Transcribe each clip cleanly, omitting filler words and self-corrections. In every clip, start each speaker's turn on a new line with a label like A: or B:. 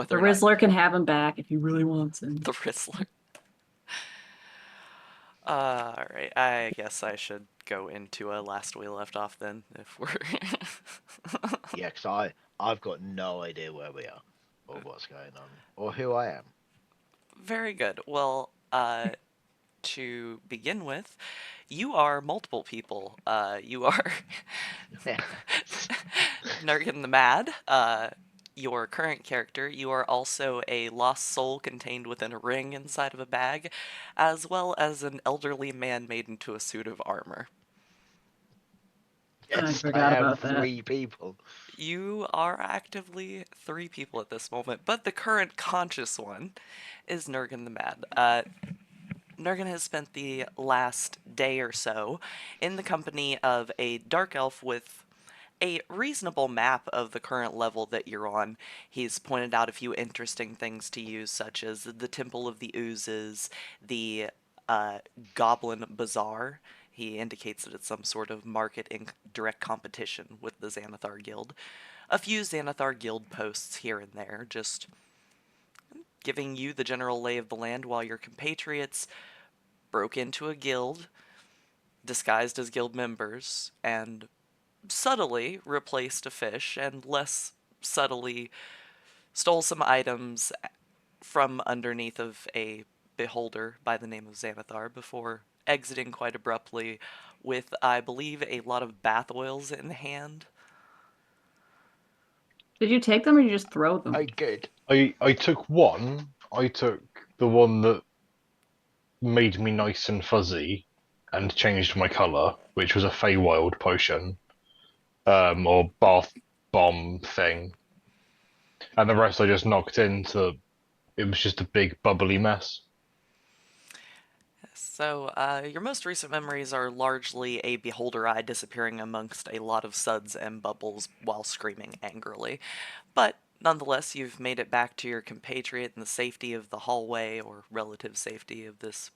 A: whether
B: The
A: or not
B: Rizzler can have him back if he really wants him.
A: the Rizzler. Alright, I guess I should go into a last we left off then, if we're...
C: Yeah, because I've got no idea where we are, or what's going on, or who I am.
A: Very good. Well, to begin with, you are multiple people. You are Nergan the Mad, your current character. You are also a lost soul contained within a ring inside of a bag, as well as an elderly man made into a suit of armor.
B: I
C: Yes, I
B: forgot
C: am
B: about that.
C: 3 people.
A: You are actively 3 people at this moment, but the current conscious one is Nergan the Mad. Nergan has spent the last day or so in the company of a dark elf with a reasonable map of the current level that you're on. He's pointed out a few interesting things to use, such as the Temple of the Oozes, the Goblin Bazaar. He indicates that it's some sort of market in direct competition with the Xanathar Guild. A few Xanathar Guild posts here and there, just giving you the general lay of the land while your compatriots broke into a guild, disguised as guild members, and subtly replaced a fish, and less subtly stole some items from underneath of a beholder by the name of Xanathar before exiting quite abruptly with, I believe, a lot of bath oils in hand.
B: Did you take them or did you just throw them?
C: I good.
D: I took one. I took the one that made me nice and fuzzy and changed my colour, which was a Feywild potion, or bath bomb thing. And the rest I just knocked into. It was just a big bubbly mess.
A: So, your most recent memories are largely a beholder eye disappearing amongst a lot of suds and bubbles while screaming angrily. But nonetheless, you've made it back to your compatriot in the safety of the hallway, or relative safety of this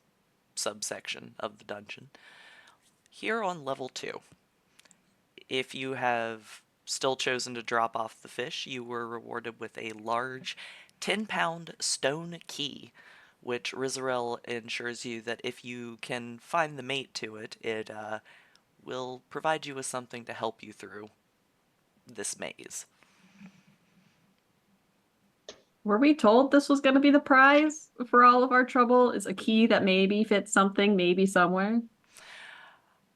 A: subsection of the dungeon. Here on level 2, if you have still chosen to drop off the fish, you were rewarded with a large 10-pound stone key, which Rizarel ensures you that if you can find the mate to it, it will provide you with something to help you through this maze.
B: Were we told this was going to be the prize for all of our trouble? Is a key that maybe fits something, maybe somewhere?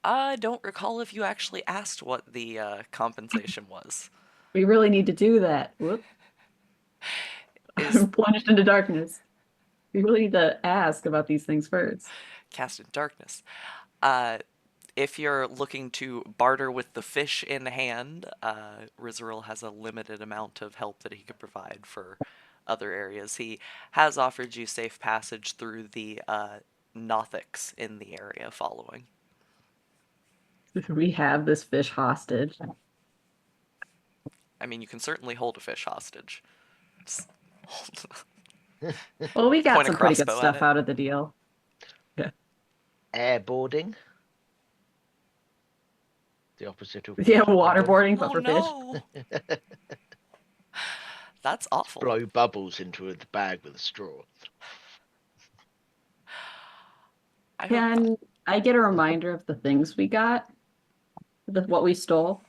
A: I don't recall if you actually asked what the compensation was.
B: We really need to do that. Whoop.
A: Is
B: I'm plunged into darkness. We really need to ask about these things first.
A: cast in darkness. Uh, if you're looking to barter with the fish in hand, Rizaril has a limited amount of help that he could provide for other areas. He has offered you safe passage through the Nothics in the area following.
B: We have this fish hostage.
A: I mean, you can certainly hold a fish hostage. Just
B: Well, we got
A: point a
B: some pretty good
A: crossbow at
B: stuff
A: it.
B: out of the deal.
C: Airboarding. The opposite of
B: Yeah,
C: waterboarding.
B: waterboarding, but
A: Oh
B: for fish.
A: no! That's awful.
C: Blow bubbles into the bag with a straw.
A: I hope
B: Can I get a reminder of the things we got? What we stole?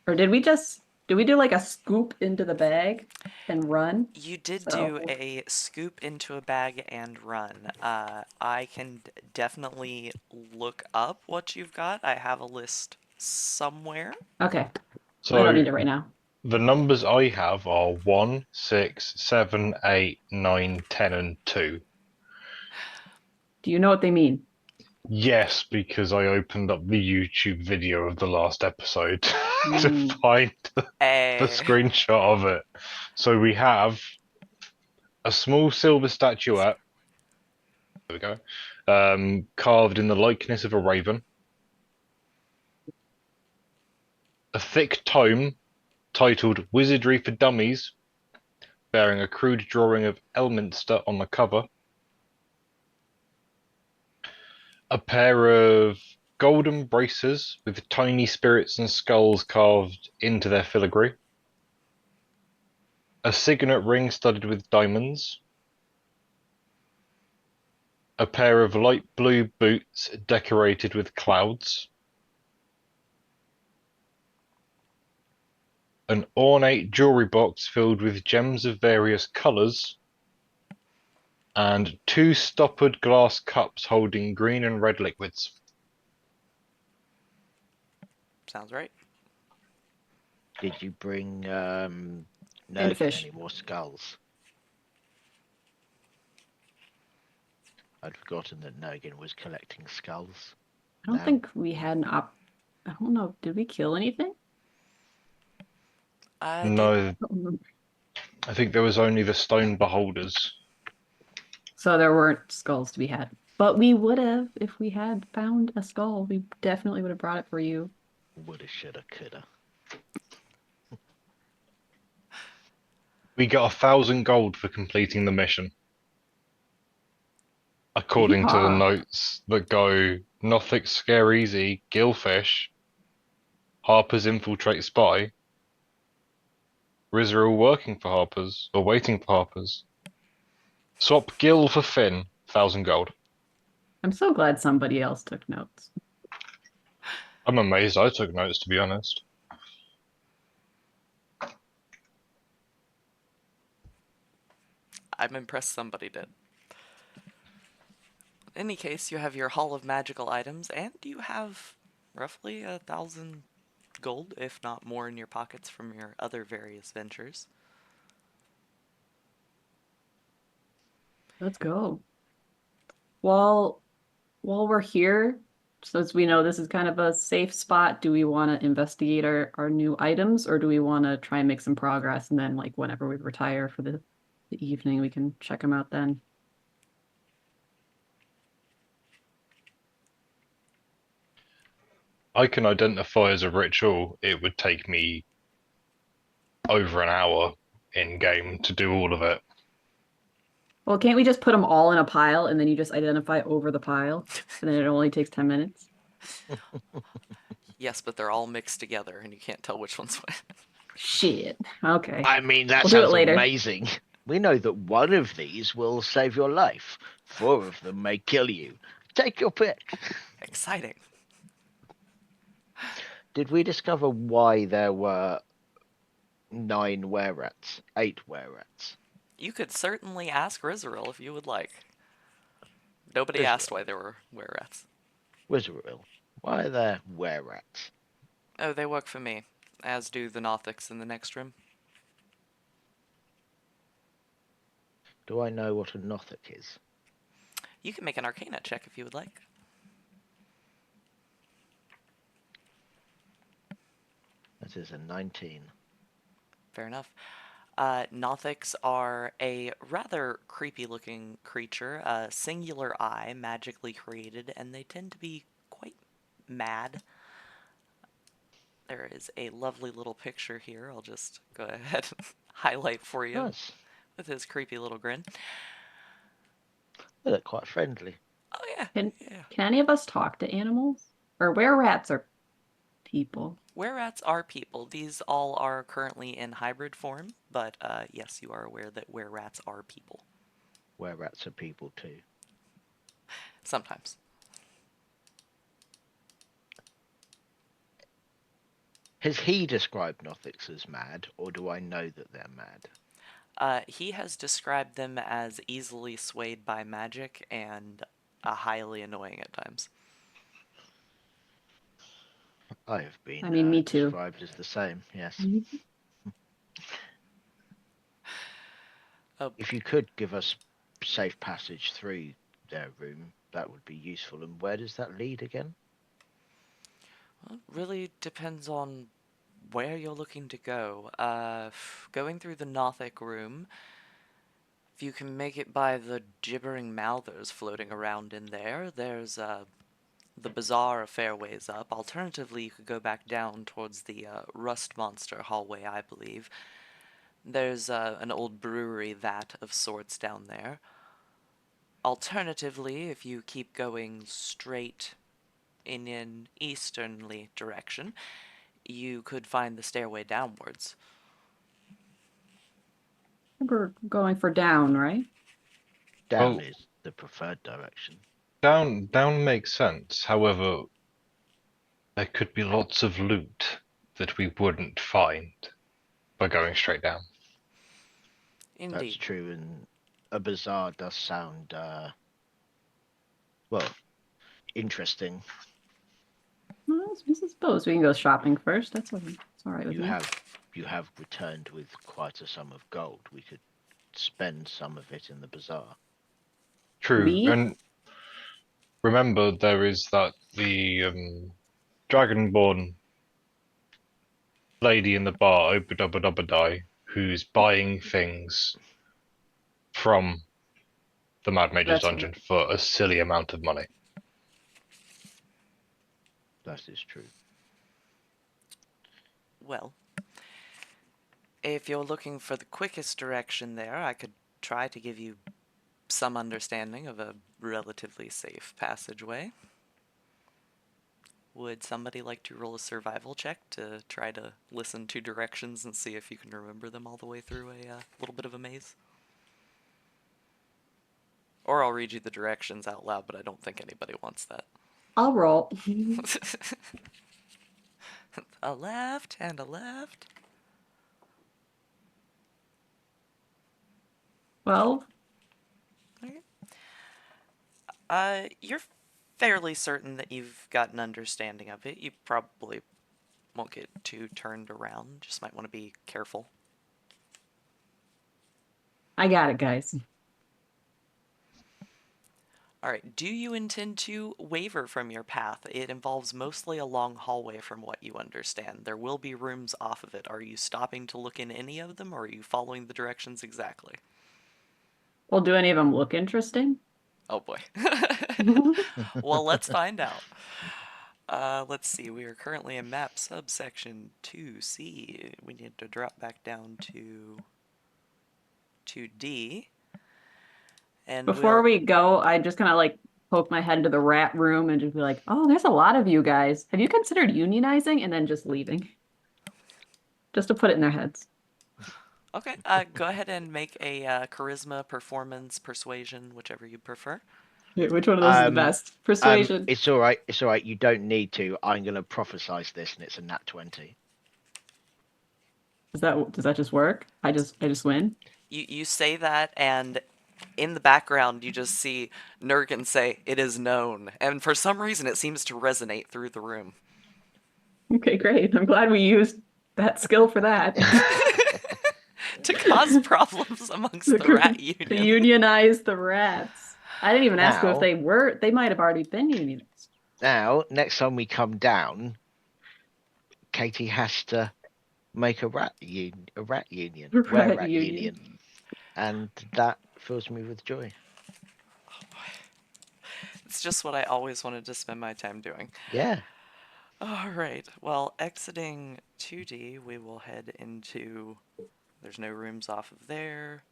B: Or did we do like a scoop into the bag and run?
A: you did
B: So
A: do a scoop into a bag and run. I can definitely look up what you've got. I have a list somewhere.
B: okay. I don't
D: So
B: need it right now.
D: the numbers I have are 1, 6, 7, 8, 9, 10, and 2.
B: Do you know what they mean?
D: Yes, because I opened up the YouTube video of the last episode to
B: Mm.
D: find the
A: Eh,
D: screenshot of it. So we have a small silver statuette. There we go. Carved in the likeness of a raven. A thick tome titled Wizardry for Dummies, bearing a crude drawing of Elminster on the cover. A pair of golden braces with tiny spirits and skulls carved into their filigree. a signet ring studded with diamonds, a pair of light blue boots decorated with clouds, an ornate jewelry box filled with gems of various colours, and 2 stoppered glass cups holding green and red liquids.
A: Sounds right.
C: Did you bring
B: And
C: Nurgle
B: fish.
C: any more skulls? I'd forgotten that Nurgle was collecting skulls.
B: I don't
C: Now,
B: think we had I don't know. Did we kill anything?
D: No,
B: I don't remember.
D: I think there was only the stone beholders.
B: So there weren't skulls to be had. But we would have, if we had found a skull, we definitely would have brought it for you.
C: woulda, shoulda, coulda.
D: We got 1,000 gold for completing the mission, according to the
B: Yeehaw.
D: notes that go Nothic Scare Easy, Gillfish, Harper's Infiltrate Spy, Rizeril working for Harper's, or waiting for Harper's. Swap Gill for Finn, 1,000 gold.
B: I'm so glad somebody else took notes.
D: I'm amazed I took notes, to be honest.
A: I'm impressed somebody did. In any case, you have your Hall of Magical Items, and you have roughly 1,000 gold, if not more, in your pockets from your other various ventures.
B: Let's go. While while we're here, since we know this is kind of a safe spot, do we want to investigate our new items, or do we want to try and make some progress, and then like whenever we retire for the evening, we can check them out then?
D: I can identify as a ritual, it would take me over an hour in game to do all of it.
B: Well, can't we just put them all in a pile and then you just identify over the pile, and then it only takes 10 minutes?
A: Yes, but they're all mixed together, and you can't tell which one's which.
B: Shit. Okay.
C: I mean, that
B: We'll do it
C: sounds
B: later.
C: amazing. We know that one of these will save your life. 4 of them may kill you. Take your pick.
A: Exciting.
C: Did we discover why there were 9 were-rats? 8 were-rats?
A: You could certainly ask Rizeril if you would like. Nobody asked why there were were-rats.
C: Wizardville. Why are there were-rats?
A: Oh, they work for me, as do the Nothics in the next room.
C: Do I know what a Nothic is?
A: You can make an Arcana check if you would like.
C: That is a 19.
A: Fair enough. Nothics are a rather creepy-looking creature, a singular eye, magically created, and they tend to be quite mad. There is a lovely little picture here. I'll just go ahead and highlight for you
C: Nice.
A: with his creepy little grin.
C: They look quite friendly.
A: Oh yeah,
B: Can
A: yeah.
B: can any of us talk to animals? Or were-rats are people?
A: Were-rats are people. These all are currently in hybrid form, but yes, you are aware that were-rats are people.
C: Were-rats are people too.
A: Sometimes.
C: Has he described Nothics as mad, or do I know that they're mad?
A: He has described them as easily swayed by magic and highly annoying at times.
C: I have been
B: I mean, me too.
C: described as the same, yes.
A: Oh,
C: If you could give us safe passage through their room, that would be useful. And where does that lead again?
A: well, it really depends on where you're looking to go. Going through the Nothic room, if you can make it by the gibbering mouthers floating around in there, there's the bazaar a fair ways up. Alternatively, you could go back down towards the Rust Monster hallway, I believe. There's an old brewery vat of sorts down there. Alternatively, if you keep going straight in an easternly direction, you could find the stairway downwards.
B: We're going for down, right?
C: Down
D: Well-
C: is the preferred direction.
D: Down makes sense. However, there could be lots of loot that we wouldn't find by going straight down.
C: That's
A: Indeed.
C: true, and a bazaar does sound, well, interesting.
B: Well, I suppose we can go shopping first. That's all right with
C: You
B: me.
C: have returned with quite a sum of gold. We could spend some of it in the bazaar.
D: True,
B: We?
D: and remember there is the Dragonborn lady in the bar, Obadubadubadai, who's buying things from the Mad Mage's
B: That's
D: dungeon for a silly amount of money.
C: That is true.
A: Well, if you're looking for the quickest direction there, I could try to give you some understanding of a relatively safe passageway. Would somebody like to roll a survival check to try to listen to directions and see if you can remember them all the way through a little bit of a maze? Or I'll read you the directions out loud, but I don't think anybody wants that.
B: I'll roll.
A: A left and a left.
B: 12.
A: You're fairly certain that you've got an understanding of it. You probably won't get too turned around. Just might want to be careful.
B: I got it, guys.
A: Alright, do you intend to waver from your path? It involves mostly a long hallway from what you understand. There will be rooms off of it. Are you stopping to look in any of them, or are you following the directions exactly?
B: Well, do any of them look interesting?
A: Oh boy. Well, let's find out. Let's see, we are currently in map subsection 2C. We need to drop back down to 2D. And
B: Before
A: we'll...
B: we go, I just kind of like poke my head into the rat room and just be like, oh, there's a lot of you guys. Have you considered unionizing and then just leaving? Just to put it in their heads.
A: Okay, go ahead and make a charisma, performance, persuasion, whichever you prefer.
B: Which one of those is the best? Persuasion.
C: It's all right. It's all right. You don't need to. I'm gonna prophesize this, and it's a nat 20.
B: Does that just work? I just win?
A: You say that, and in the background you just see Nurgen say, "It is known," and for some reason it seems to resonate through the room.
B: Okay, great. I'm glad we used that skill for that.
A: To cause problems amongst the rat union.
B: To unionize the rats. I didn't even ask them if
C: Now-
B: they might have already been unionized.
C: Now, next time we come down, Katie has to make a rat union,
B: Rat union.
C: and that fills me with joy.
A: It's just what I always wanted to spend my time doing.
C: Yeah.
A: Alright, well, exiting 2D, we will head into... There's no rooms off of there.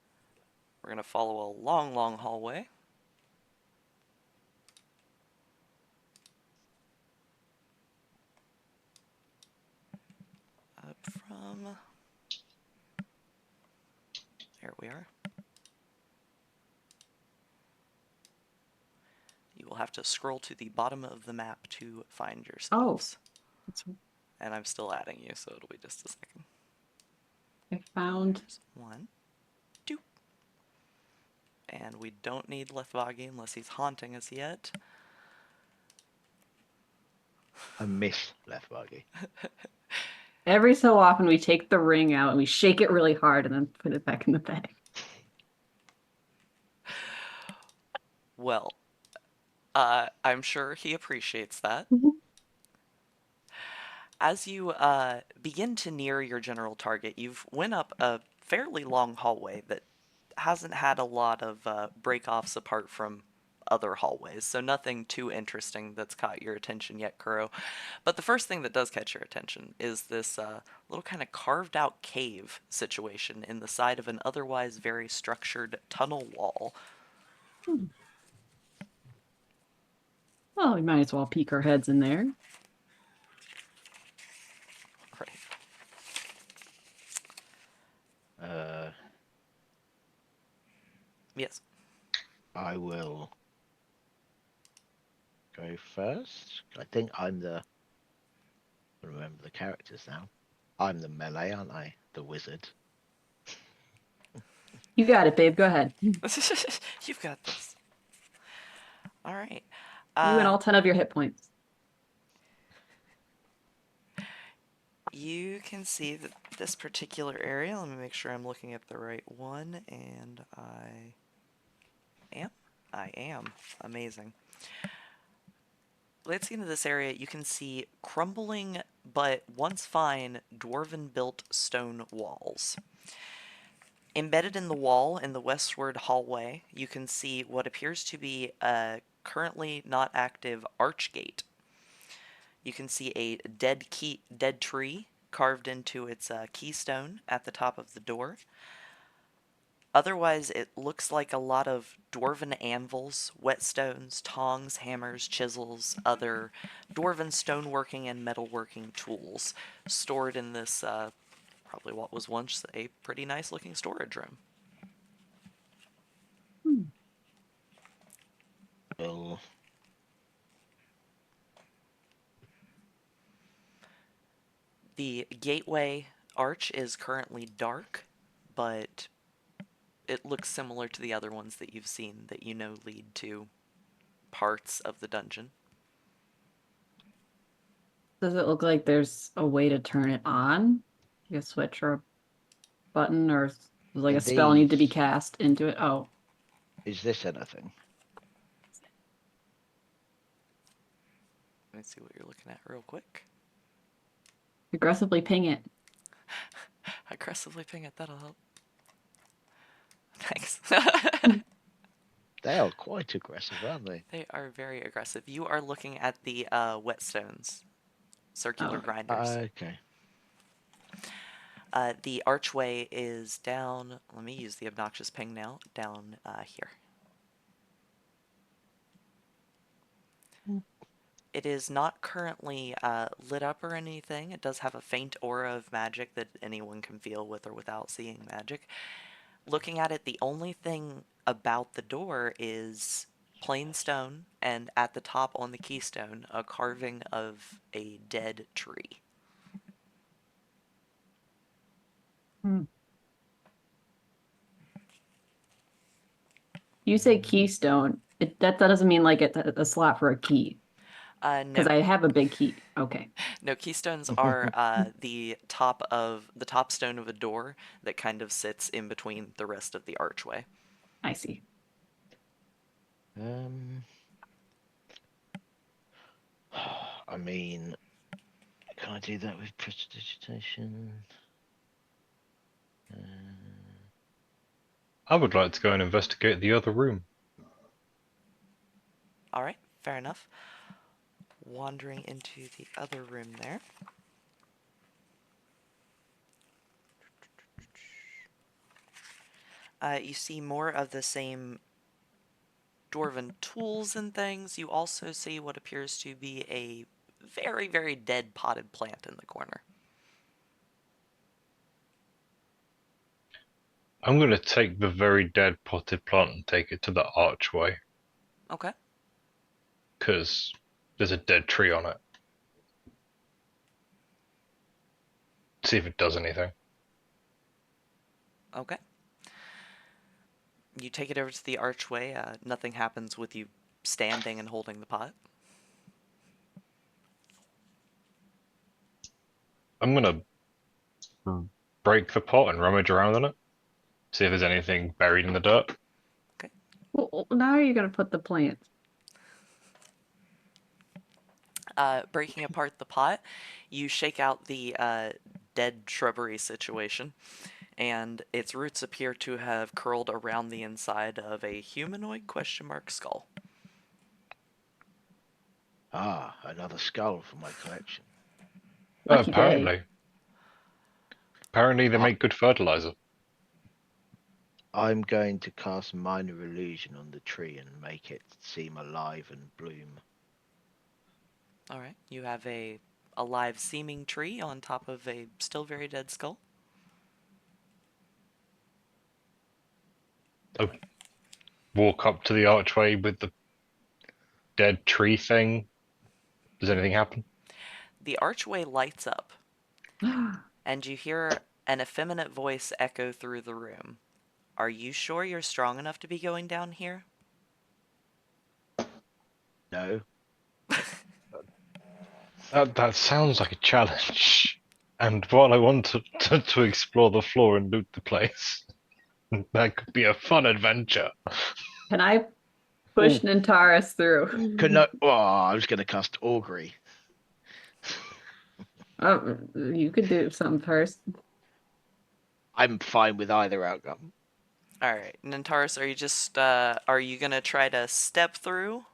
A: We're going to follow a long, long hallway. Up from... There we are. You will have to scroll to the bottom of the map to find yourselves. And I'm still adding you, so it'll be just a second.
B: I found...
A: There's 1, 2. And we don't need Lethvagi unless he's haunting us yet.
C: I miss Left Buggy.
B: Every so often we take the ring out and we shake it really hard and then put it back in the bag.
A: Well, I'm sure he appreciates that. As you begin to near your general target, you've went up a fairly long hallway that hasn't had a lot of break-offs apart from other hallways, so nothing too interesting that's caught your attention yet, Kuro. But the first thing that does catch your attention is this little kind of carved-out cave situation in the side of an otherwise very structured tunnel wall.
B: Well, we might as well peek our heads in there.
A: Right. Yes.
C: I will go first. I think I'm the. I remember the characters now. I'm the melee, aren't I? The wizard.
B: You got it, babe. Go ahead.
A: You've got this. All right.
B: You and all 10 of your hit points.
A: You can see that this particular area, let me make sure I'm looking at the right one, and am. I am. Amazing. Let's get into this area. You can see crumbling, but once fine, dwarven-built stone walls. Embedded in the wall in the westward hallway, you can see what appears to be a currently not active archgate. You can see a dead tree carved into its keystone at the top of the door. Otherwise, it looks like a lot of dwarven anvils, whetstones, tongs, hammers, chisels, other dwarven stoneworking and metalworking tools stored in this, probably what was once a pretty nice looking storage room.
C: Will
A: The gateway arch is currently dark, but it looks similar to the other ones that you've seen that you know lead to parts of the dungeon.
B: Does it look like there's a way to turn it on? Like a switch or a button, or does like
C: are
B: a spell need to be
C: these?
B: cast into it? Oh,
C: Is this anything?
A: Let me see what you're looking at real quick.
B: aggressively ping it.
A: Aggressively ping it, that'll help. Thanks.
C: They are quite aggressive, aren't they?
A: They are very aggressive. You are looking at the whetstones, circular
B: Oh.
A: grinders.
C: Okay.
A: The archway is down. Let me use the obnoxious ping now. Down here. It is not currently lit up or anything. It does have a faint aura of magic that anyone can feel with or without seeing magic. Looking at it, the only thing about the door is plain stone, and at the top on the keystone, a carving of a dead tree.
B: You say keystone. That doesn't mean like it's a slot for a key. Because
A: No,
B: I have a big key. Okay.
A: no, keystones are the top stone of a door that kind of sits in between the rest of the archway.
B: I see.
C: I mean, can I do that with prestidigitation?
D: I would like to go and investigate the other room.
A: All right, fair enough. Wandering into the other room there. You see more of the same dwarven tools and things. You also see what appears to be a very, very dead potted plant in the corner.
D: I'm going to take the very dead potted plant and take it to the archway,
A: Okay.
D: because there's a dead tree on it. See if it does anything.
A: Okay. You take it over to the archway. Nothing happens with you standing and holding the pot.
D: I'm going to break the pot and rummage around in it. See if there's anything buried in the dirt.
A: Okay.
B: Well, now you're gonna put the plant.
A: Breaking apart the pot, you shake out the dead shrubbery situation, and its roots appear to have curled around the inside of a humanoid ? Skull.
C: Ah, another skull for my collection.
B: Lucky day.
D: Apparently. Apparently they make good fertilizer.
C: I'm going to cast minor illusion on the tree and make it seem alive and bloom.
A: All right. You have a alive seeming tree on top of a still very dead skull.
D: Oh, walk up to the archway with the dead tree thing? Does anything happen?
A: The archway lights up, and you hear an effeminate voice echo through the room. Are you sure you're strong enough to be going down here?
C: No.
D: That sounds like a challenge. And while I want to explore the floor and loot the place, that could be a fun adventure.
B: Can I push
C: Ooh.
B: Nantaris through?
C: Oh, I was going to cast Augury.
B: Oh, you could do something first.
C: I'm fine with either outcome.
A: Alright, Nantaris, are you gonna try to step through?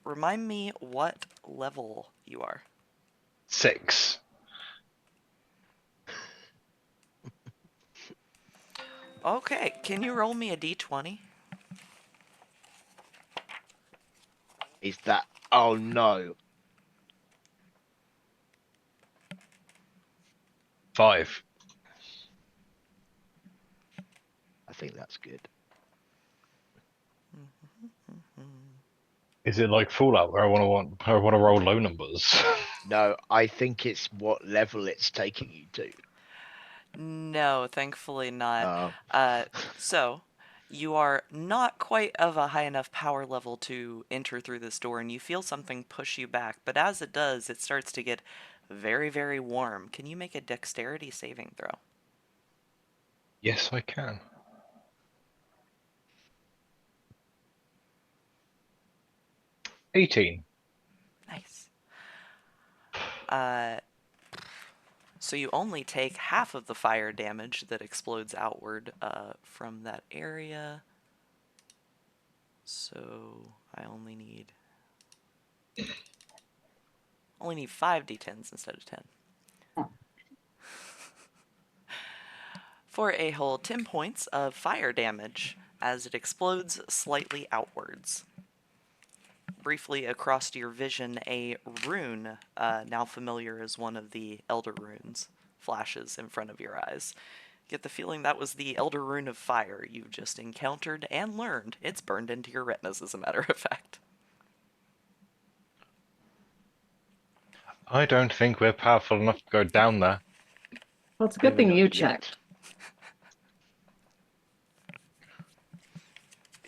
A: Remind me what level you are.
D: 6.
A: Okay, can you roll me a d20?
C: Is that... Oh, no.
D: 5.
C: I think that's good.
D: Is it like Fallout where I want to roll low numbers?
C: No, I think it's what level it's taking you to.
A: No, thankfully not.
C: Uh,
A: So, you are not quite of a high enough power level to enter through this door, and you feel something push you back, but as it does, it starts to get very, very warm. Can you make a dexterity saving throw?
D: Yes, I can. 18.
A: Nice. So you only take half of the fire damage that explodes outward from that area. So I only need 5d10s instead of 10. For a whole 10 points of fire damage as it explodes slightly outwards. Briefly across your vision, a rune, now familiar as one of the Elder Runes, flashes in front of your eyes. Get the feeling that was the Elder Rune of Fire you just encountered and learned. It's burned into your retinas, as a matter of fact.
D: I don't think we're powerful enough to go down there.
B: Well, it's a good
C: maybe
B: thing
C: not
B: you
C: yet.
B: checked.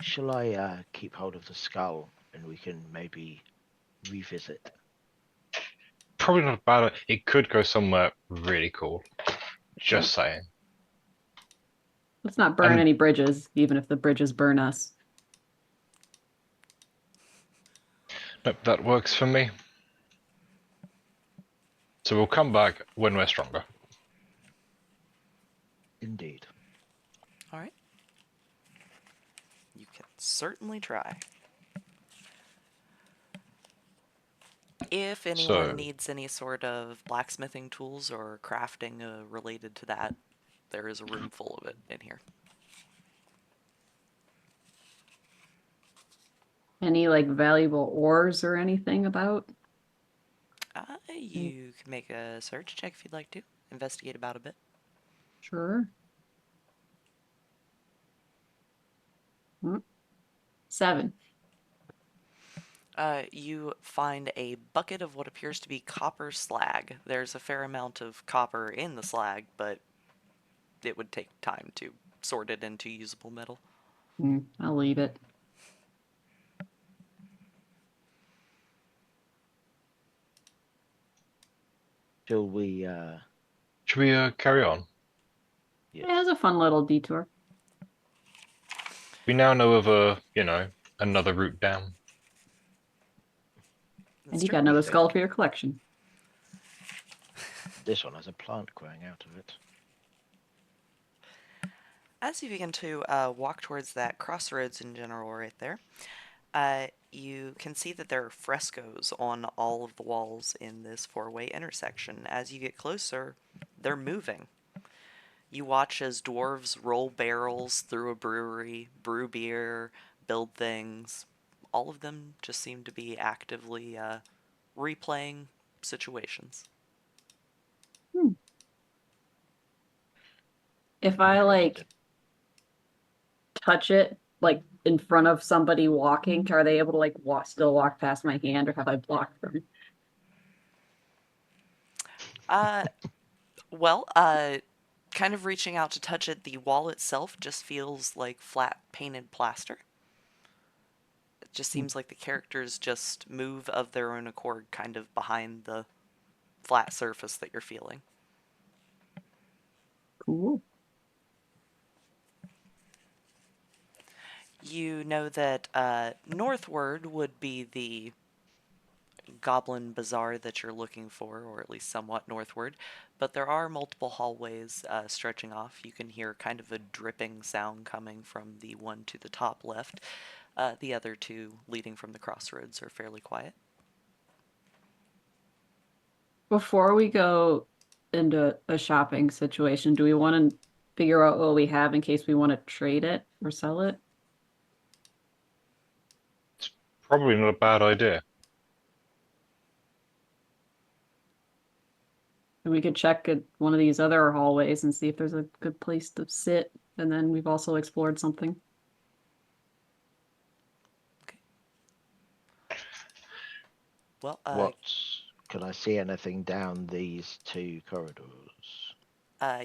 C: Shall I keep hold of the skull and we can maybe revisit?
D: Probably not bad. It could go somewhere really cool. Just saying.
B: Let's not burn
D: And-
B: any bridges, even if the bridges burn us.
D: Nope, that works for me. So we'll come back when we're stronger.
C: Indeed.
A: Alright. You can certainly try. If anyone
D: So-
A: needs any sort of blacksmithing tools or crafting related to that, there is a room full of it in here.
B: Any like valuable ores or anything about?
A: You can make a search check if you'd like to. Investigate about a bit.
B: Sure. 7.
A: You find a bucket of what appears to be copper slag. There's a fair amount of copper in the slag, but it would take time to sort it into usable metal.
B: I'll leave it.
C: Shall we,
D: Should we carry on?
C: yes.
B: Yeah, it was a fun little detour.
D: We now know of another route down.
B: And
A: That's
B: you
A: true.
B: got another
C: think.
B: skull for your collection.
C: This one has a plant growing out of it.
A: As you begin to walk towards that crossroads in general right there, you can see that there are frescoes on all of the walls in this four-way intersection. As you get closer, they're moving. You watch as dwarves roll barrels through a brewery, brew beer, build things. All of them just seem to be actively replaying situations.
B: If I like touch it like in front of somebody walking, are they able to like still walk past my hand, or have I blocked them?
A: Uh, well, kind of reaching out to touch it, the wall itself just feels like flat painted plaster. It just seems like the characters just move of their own accord kind of behind the flat surface that you're feeling.
B: Cool.
A: You know that northward would be the Goblin Bazaar that you're looking for, or at least somewhat northward, but there are multiple hallways stretching off. You can hear kind of a dripping sound coming from the one to the top left. The other two leading from the crossroads are fairly quiet.
B: Before we go into a shopping situation, do we want to figure out what we have in case we want to trade it or sell it?
D: Probably not a bad idea.
B: And we could check at one of these other hallways and see if there's a good place to sit. And then we've also explored something.
A: Well,
C: Can I see anything down these two corridors?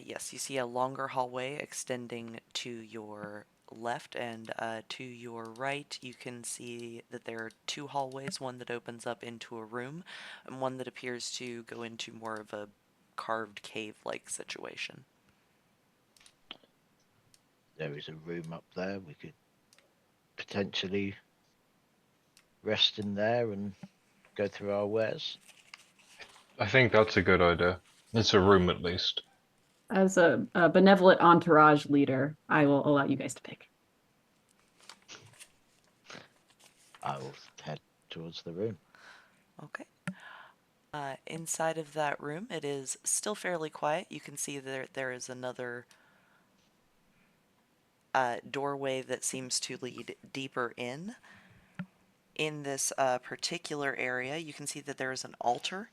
A: yes, you see a longer hallway extending to your left, and to your right, you can see that there are two hallways, one that opens up into a room, and one that appears to go into more of a carved cave-like situation.
C: There is a room up there. We could potentially rest in there and go through our wares.
D: I think that's a good idea. It's a room at least.
B: As a benevolent entourage leader, I will allow you guys to pick.
C: I will head towards the room.
A: Okay. Inside of that room, it is still fairly quiet. You can see that there is another doorway that seems to lead deeper in. In this particular area, you can see that there is an altar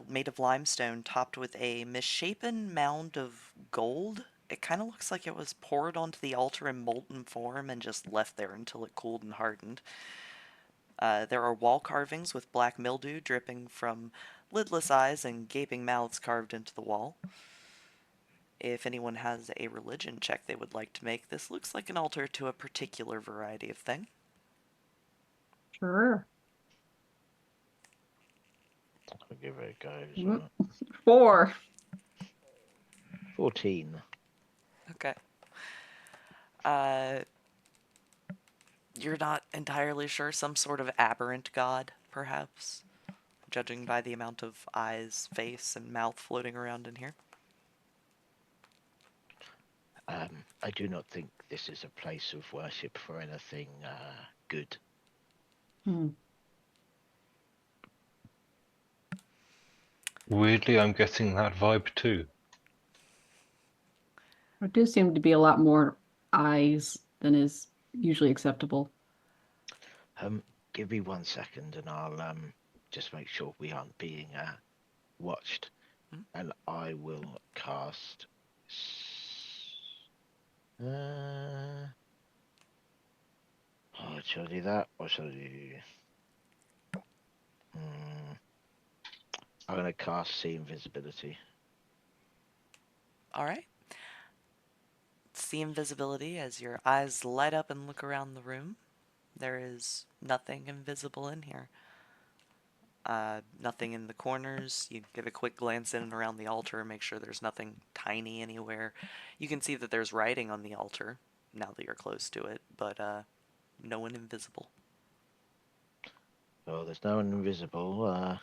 A: made of limestone topped with a misshapen mound of gold. It kind of looks like it was poured onto the altar in molten form and just left there until it cooled and hardened. There are wall carvings with black mildew dripping from lidless eyes and gaping mouths carved into the wall. If anyone has a religion check they would like to make, this looks like an altar to a particular variety of thing.
B: Sure.
C: I'll give it a go as
B: Mm.
C: well.
B: 4.
C: 14.
A: Okay. You're not entirely sure. Some sort of aberrant god, perhaps? Judging by the amount of eyes, face, and mouth floating around in here.
C: I do not think this is a place of worship for anything good.
B: Hmm.
D: Weirdly, I'm getting that vibe too.
B: There do seem to be a lot more eyes than is usually acceptable.
C: Give me 1 second and I'll just make sure we aren't being watched. And I will cast should I do that or should I do I'm gonna cast see invisibility.
A: Alright. See invisibility as your eyes light up and look around the room. There is nothing invisible in here. Nothing in the corners. You give a quick glance in and around the altar, make sure there's nothing tiny anywhere. You can see that there's writing on the altar, now that you're close to it, but no one invisible.
C: Oh, there's no one invisible.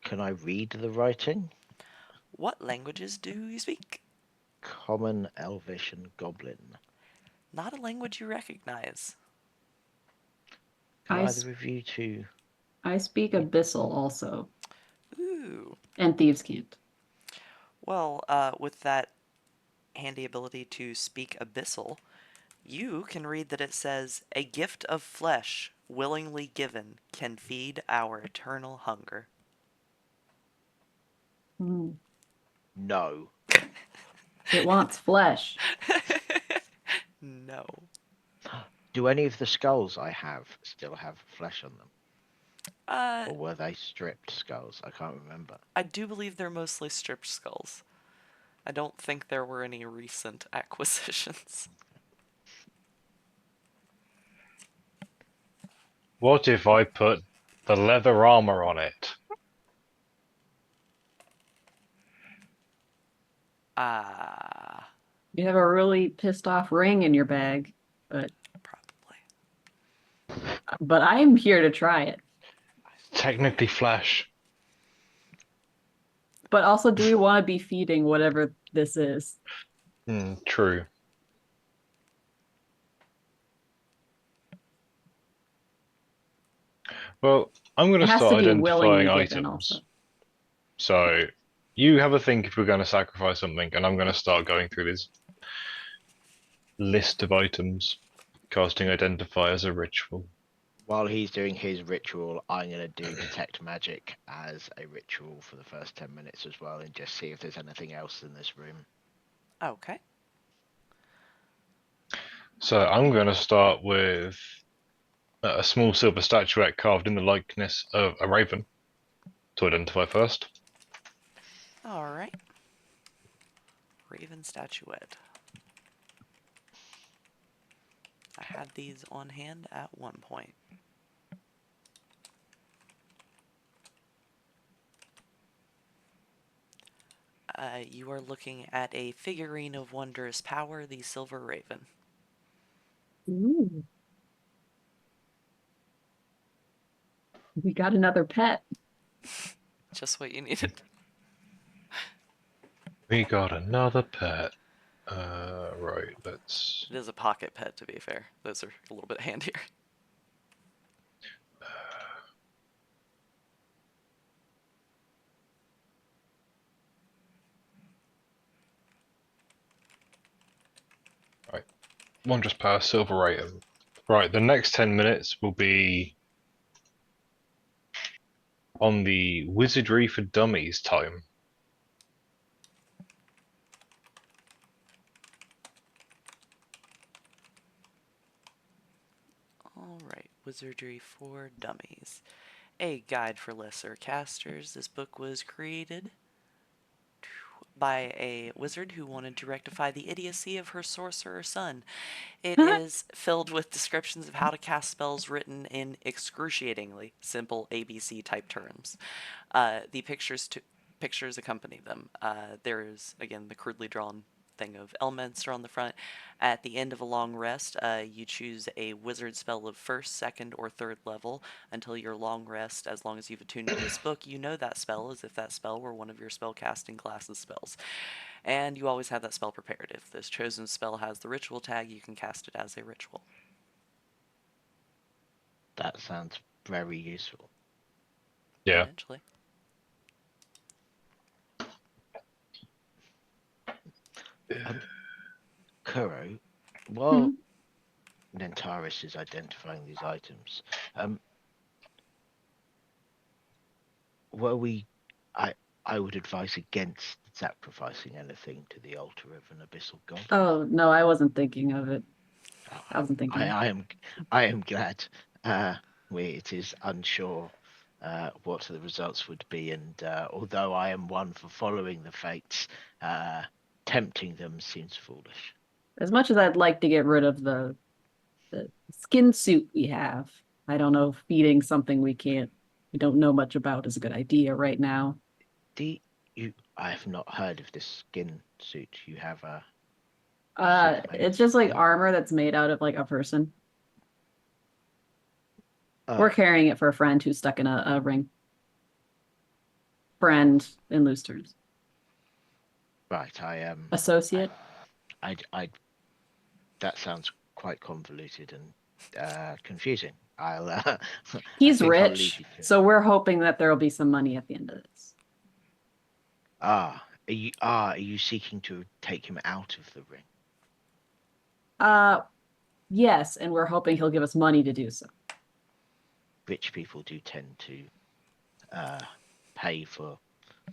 C: Can I read the writing?
A: What languages do you speak?
C: Common, Elvish, and Goblin.
A: Not a language you recognize.
C: Can
B: I
C: either of you two?
B: I speak Abyssal also,
A: Ooh.
B: and Thieves Can't.
A: Well, with that handy ability to speak Abyssal, you can read that it says, "A gift of flesh, willingly given, can feed our eternal hunger."
B: Hmm.
C: No.
B: It wants flesh.
A: No.
C: Do any of the skulls I have still have flesh on them?
A: Uh,
C: Or were they stripped skulls? I can't remember.
A: I do believe they're mostly stripped skulls. I don't think there were any recent acquisitions.
D: What if I put the leather armor on it?
A: Ah,
B: You have a really pissed off ring in your bag, but
A: probably.
B: I'm here to try it.
D: Technically flesh.
B: But also, do we want to be feeding whatever this is?
D: True. Well, I'm going
B: It
D: to
B: has to
D: start
B: be
D: identifying
B: willingly given, also.
D: items. So, you have a think if we're going to sacrifice something, and I'm going to start going through this list of items. Casting Identify as a ritual.
C: While he's doing his ritual, I'm going to do Detect Magic as a ritual for the first 10 minutes as well and just see if there's anything else in this room.
A: Okay.
D: So, I'm going to start with a small silver statuette carved in the likeness of a raven to identify first.
A: Alright. Raven statuette. I had these on hand at one point. You are looking at a figurine of wondrous power, the Silver Raven.
B: Ooh. We got another pet.
A: Just what you needed.
D: We got another pet. Right, let's.
A: It is a pocket pet, to be fair. Those are a little bit handier.
D: Right. Wondrous Power, Silver Item. Right, the next 10 minutes will be on the Wizardry for Dummies time.
A: Alright, Wizardry for Dummies. A guide for lesser casters. This book was created by a wizard who wanted to rectify the idiocy of her sorcerer son. It is filled with descriptions of how to cast spells written in excruciatingly simple ABC type terms. The pictures accompany them. There's again the crudely drawn thing of Elminster on the front. At the end of a long rest, you choose a wizard spell of first, second, or third level until your long rest. As long as you've attuned to this book, you know that spell as if that spell were one of your spellcasting classes spells. And you always have that spell prepared. If this chosen spell has the ritual tag, you can cast it as a ritual.
C: That sounds very useful.
D: Yeah.
A: Potentially.
C: Kuro, while Nentaris is identifying these items, were we? I would advise against sacrificing anything to the altar of an abyssal god.
B: Oh, no, I wasn't thinking of it.
C: Oh,
B: I wasn't thinking.
C: I am glad. It is unsure what the results would be, and although I am one for following the fates, tempting them seems foolish.
B: As much as I'd like to get rid of the skin suit we have, I don't know if feeding something we don't know much about is a good idea right now.
C: I have not heard of this skin suit. You have a
B: It's just like armor that's made out of like a person.
C: Oh,
B: We're carrying it for a friend who's stuck in a ring. Friend in loose terms.
C: right. I am
B: Associate.
C: I that sounds quite convoluted and confusing.
B: He's
C: I'll leave
B: rich,
C: you to it.
B: so we're hoping that there will be some money at the end of this.
C: Are you seeking to take him out of the ring?
B: Yes, and we're hoping he'll give us money to do so.
C: Rich people do tend to pay for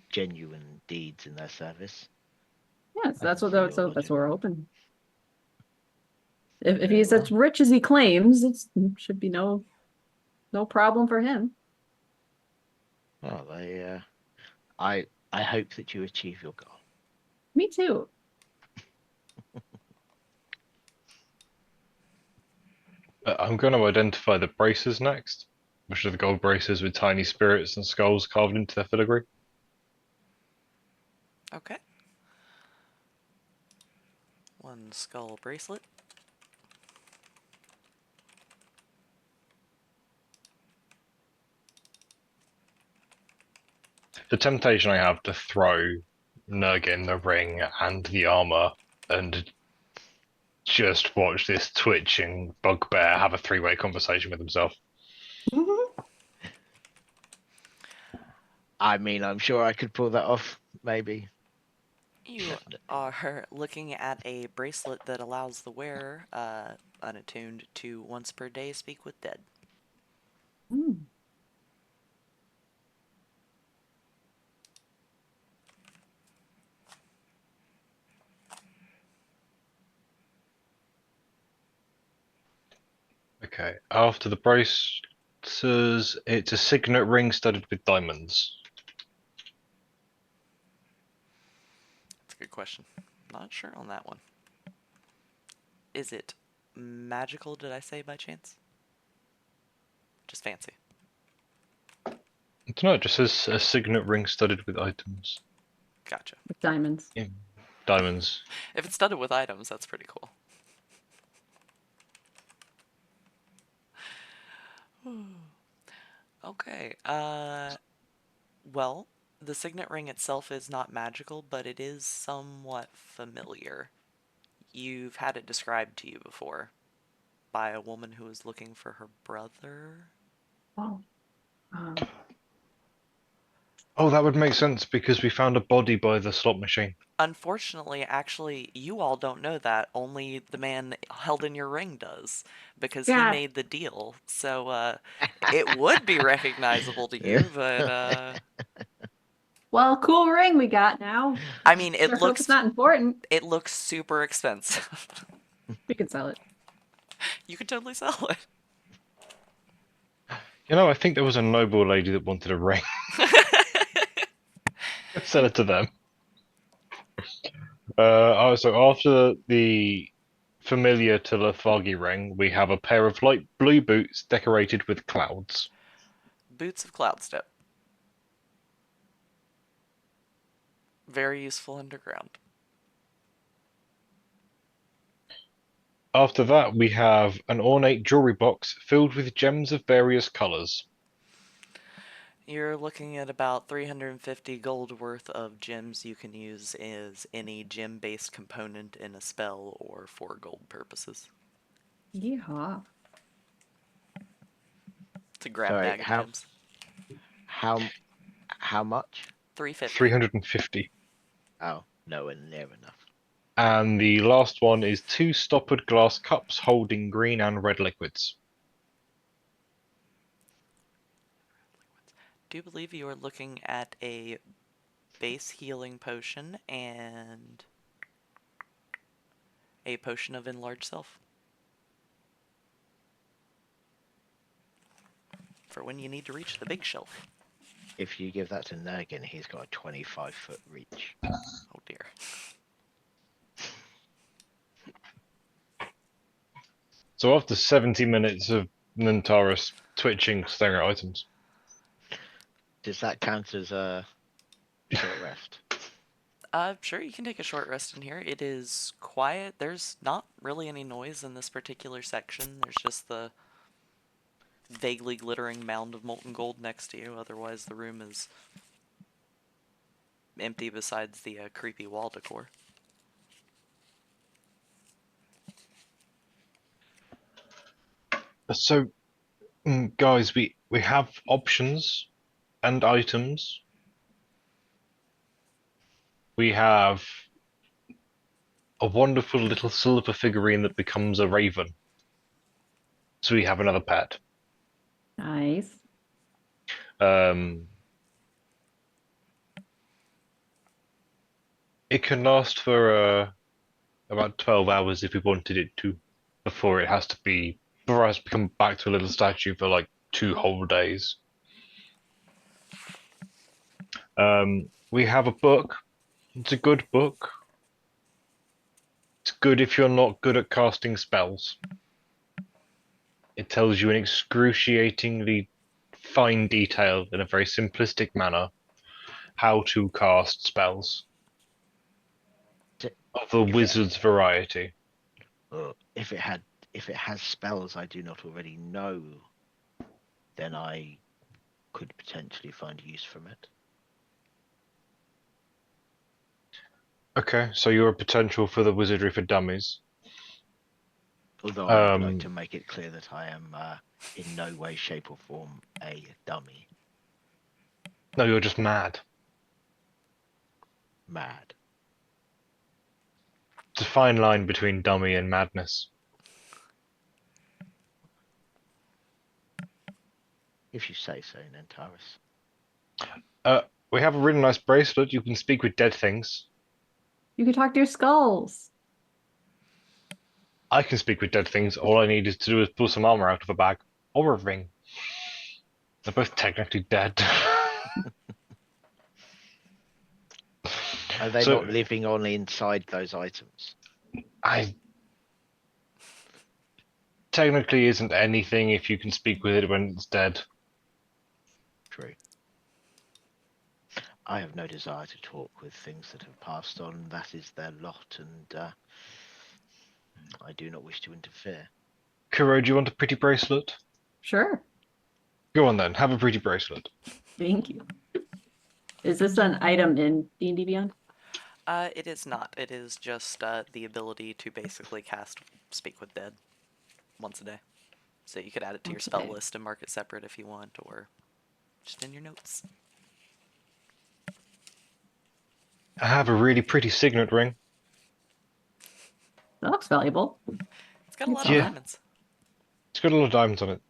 C: genuine deeds in their service.
B: Yes,
C: I
B: that's
C: can
B: what
C: see your
B: that's what
C: logic.
B: we're hoping. If
C: Very
B: he's as
C: well.
B: rich as he claims, it should be no problem for him.
C: Well, I hope that you achieve your goal.
B: Me too.
D: I'm going to identify the braces next, which are the gold braces with tiny spirits and skulls carved into their filigree.
A: Okay. One skull bracelet.
D: The temptation I have to throw Nurgin the ring and the armor and just watch this twitching bugbear have a three-way conversation with himself.
C: I mean, I'm sure I could pull that off, maybe.
A: You are looking at a bracelet that allows the wearer, unattuned, to once per day speak with dead.
B: Mm.
D: Okay, after the braces, it's a signet ring studded with diamonds.
A: That's a good question. Not sure on that one. Is it magical, did I say by chance? Just fancy.
D: I don't know, it just says a signet ring studded with items.
A: Gotcha.
B: With diamonds.
D: Yeah. Diamonds.
A: If it's studded with items, that's pretty cool. Okay, well, the signet ring itself is not magical, but it is somewhat familiar. You've had it described to you before by a woman who was looking for her brother.
B: Oh. Um,
D: Oh, that would make sense because we found a body by the slot machine.
A: Unfortunately, actually, you all don't know that. Only the man held in your ring does, because he
B: yeah.
A: made the deal. So, it would be recognizable to
C: Yeah.
A: you, but,
B: Well, cool ring we got now.
A: I mean,
B: Let's hope it's not important.
A: it looks super expensive.
B: We could sell it.
A: You could totally sell it.
D: You know, I think there was a noble lady that wanted a ring. Let's sell it to them. So after the familiar to Lafagi ring, we have a pair of light blue boots decorated with clouds.
A: Boots of Cloudstep. Very useful underground.
D: After that, we have an ornate jewelry box filled with gems of various colors.
A: You're looking at about 350 gold worth of gems you can use as any gem-based component in a spell or for gold purposes.
B: Yeehaw.
A: To grab
C: Sorry,
A: bag of gems.
C: how much?
A: 350.
D: 350.
C: Oh, nowhere near enough.
D: And the last one is two stoppered glass cups holding green and red liquids.
A: Do believe you are looking at a base healing potion and a potion of enlarged self. For when you need to reach the big shelf.
C: If you give that to Nurgin, he's got a 25-foot reach.
A: Oh dear.
D: So after 70 minutes of Nantaris twitching, staring at items.
C: Does that count as a short rest?
A: Sure, you can take a short rest in here. It is quiet. There's not really any noise in this particular section. There's just the vaguely glittering mound of molten gold next to you. Otherwise, the room is empty besides the creepy wall decor.
D: So, guys, we have options and items. We have a wonderful little silver figurine that becomes a raven. So we have another pet.
B: Nice.
D: Um, it can last for about 12 hours if we wanted it to. before it has to become back to a little statue for like 2 whole days. We have a book. It's a good book. It's good if you're not good at casting spells. It tells you in excruciatingly fine detail, in a very simplistic manner, how to cast spells
C: D-
D: of the
C: If it,
D: wizard's variety.
C: if it has spells I do not already know, then I could potentially find use from it.
D: Okay, so you're a potential for the Wizardry for Dummies.
C: Although I would like
D: Um,
C: to make it clear that I am in no way, shape, or form a dummy.
D: no, you're just mad.
C: Mad.
D: It's a fine line between dummy and madness.
C: If you say so, Nentaris.
D: We have a really nice bracelet. You can speak with dead things.
B: You can talk to your skulls.
D: I can speak with dead things. All I need is to do is pull some armor out of a bag or a ring. They're both technically dead.
C: Are they
D: So
C: not living on inside those items?
D: I technically isn't anything if you can speak with it when it's dead.
C: True. I have no desire to talk with things that have passed on. That is their lot, and I do not wish to interfere.
D: Kuro, do you want a pretty bracelet?
B: Sure.
D: Go on then, have a pretty bracelet.
B: Thank you. Is this an item in D&D Beyond?
A: It is not. It is just the ability to basically cast Speak with Dead once a day. So you could add it to your
B: Once a
A: spell
B: day.
A: list and mark it separate if you want, or just in your notes.
D: I have a really pretty signet ring.
B: That looks valuable.
A: It's got a lot of
D: Yeah.
A: diamonds.
D: It's got a lot of diamonds on it.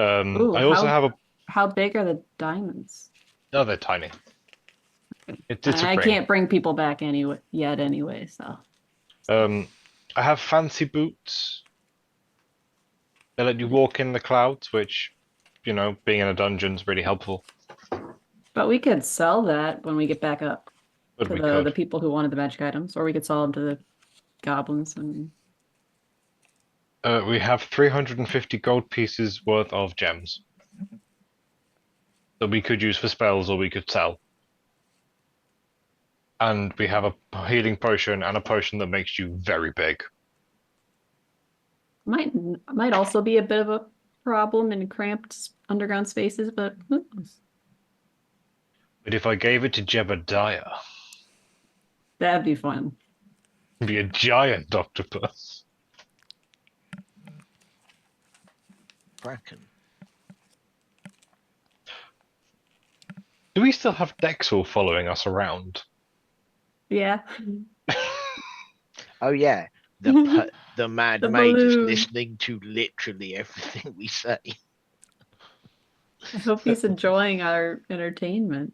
B: Ooh,
D: I also have a.
B: how big are the diamonds?
D: Oh, they're tiny. It's a
B: I
D: ring.
B: can't bring people back anyway, so.
D: I have fancy boots. They let you walk in the clouds, which, being in a dungeon's really helpful.
B: But we could sell that when we get back up
D: But
B: to
D: we
B: the
D: could.
B: people who wanted the magic items, or we could sell them to the goblins and
D: We have 350 gold pieces worth of gems that we could use for spells or we could sell. And we have a healing potion and a potion that makes you very big.
B: might also be a bit of a problem in cramped underground spaces, but who knows?
D: But if I gave it to Jebediah,
B: That'd be fun.
D: it'd be a giant octopus.
C: Bracken.
D: Do we still have Dexel following us around?
B: Yeah.
C: Oh yeah, the Mad
B: The
C: Mage is
B: balloon.
C: listening to literally everything we say.
B: I hope he's enjoying our entertainment.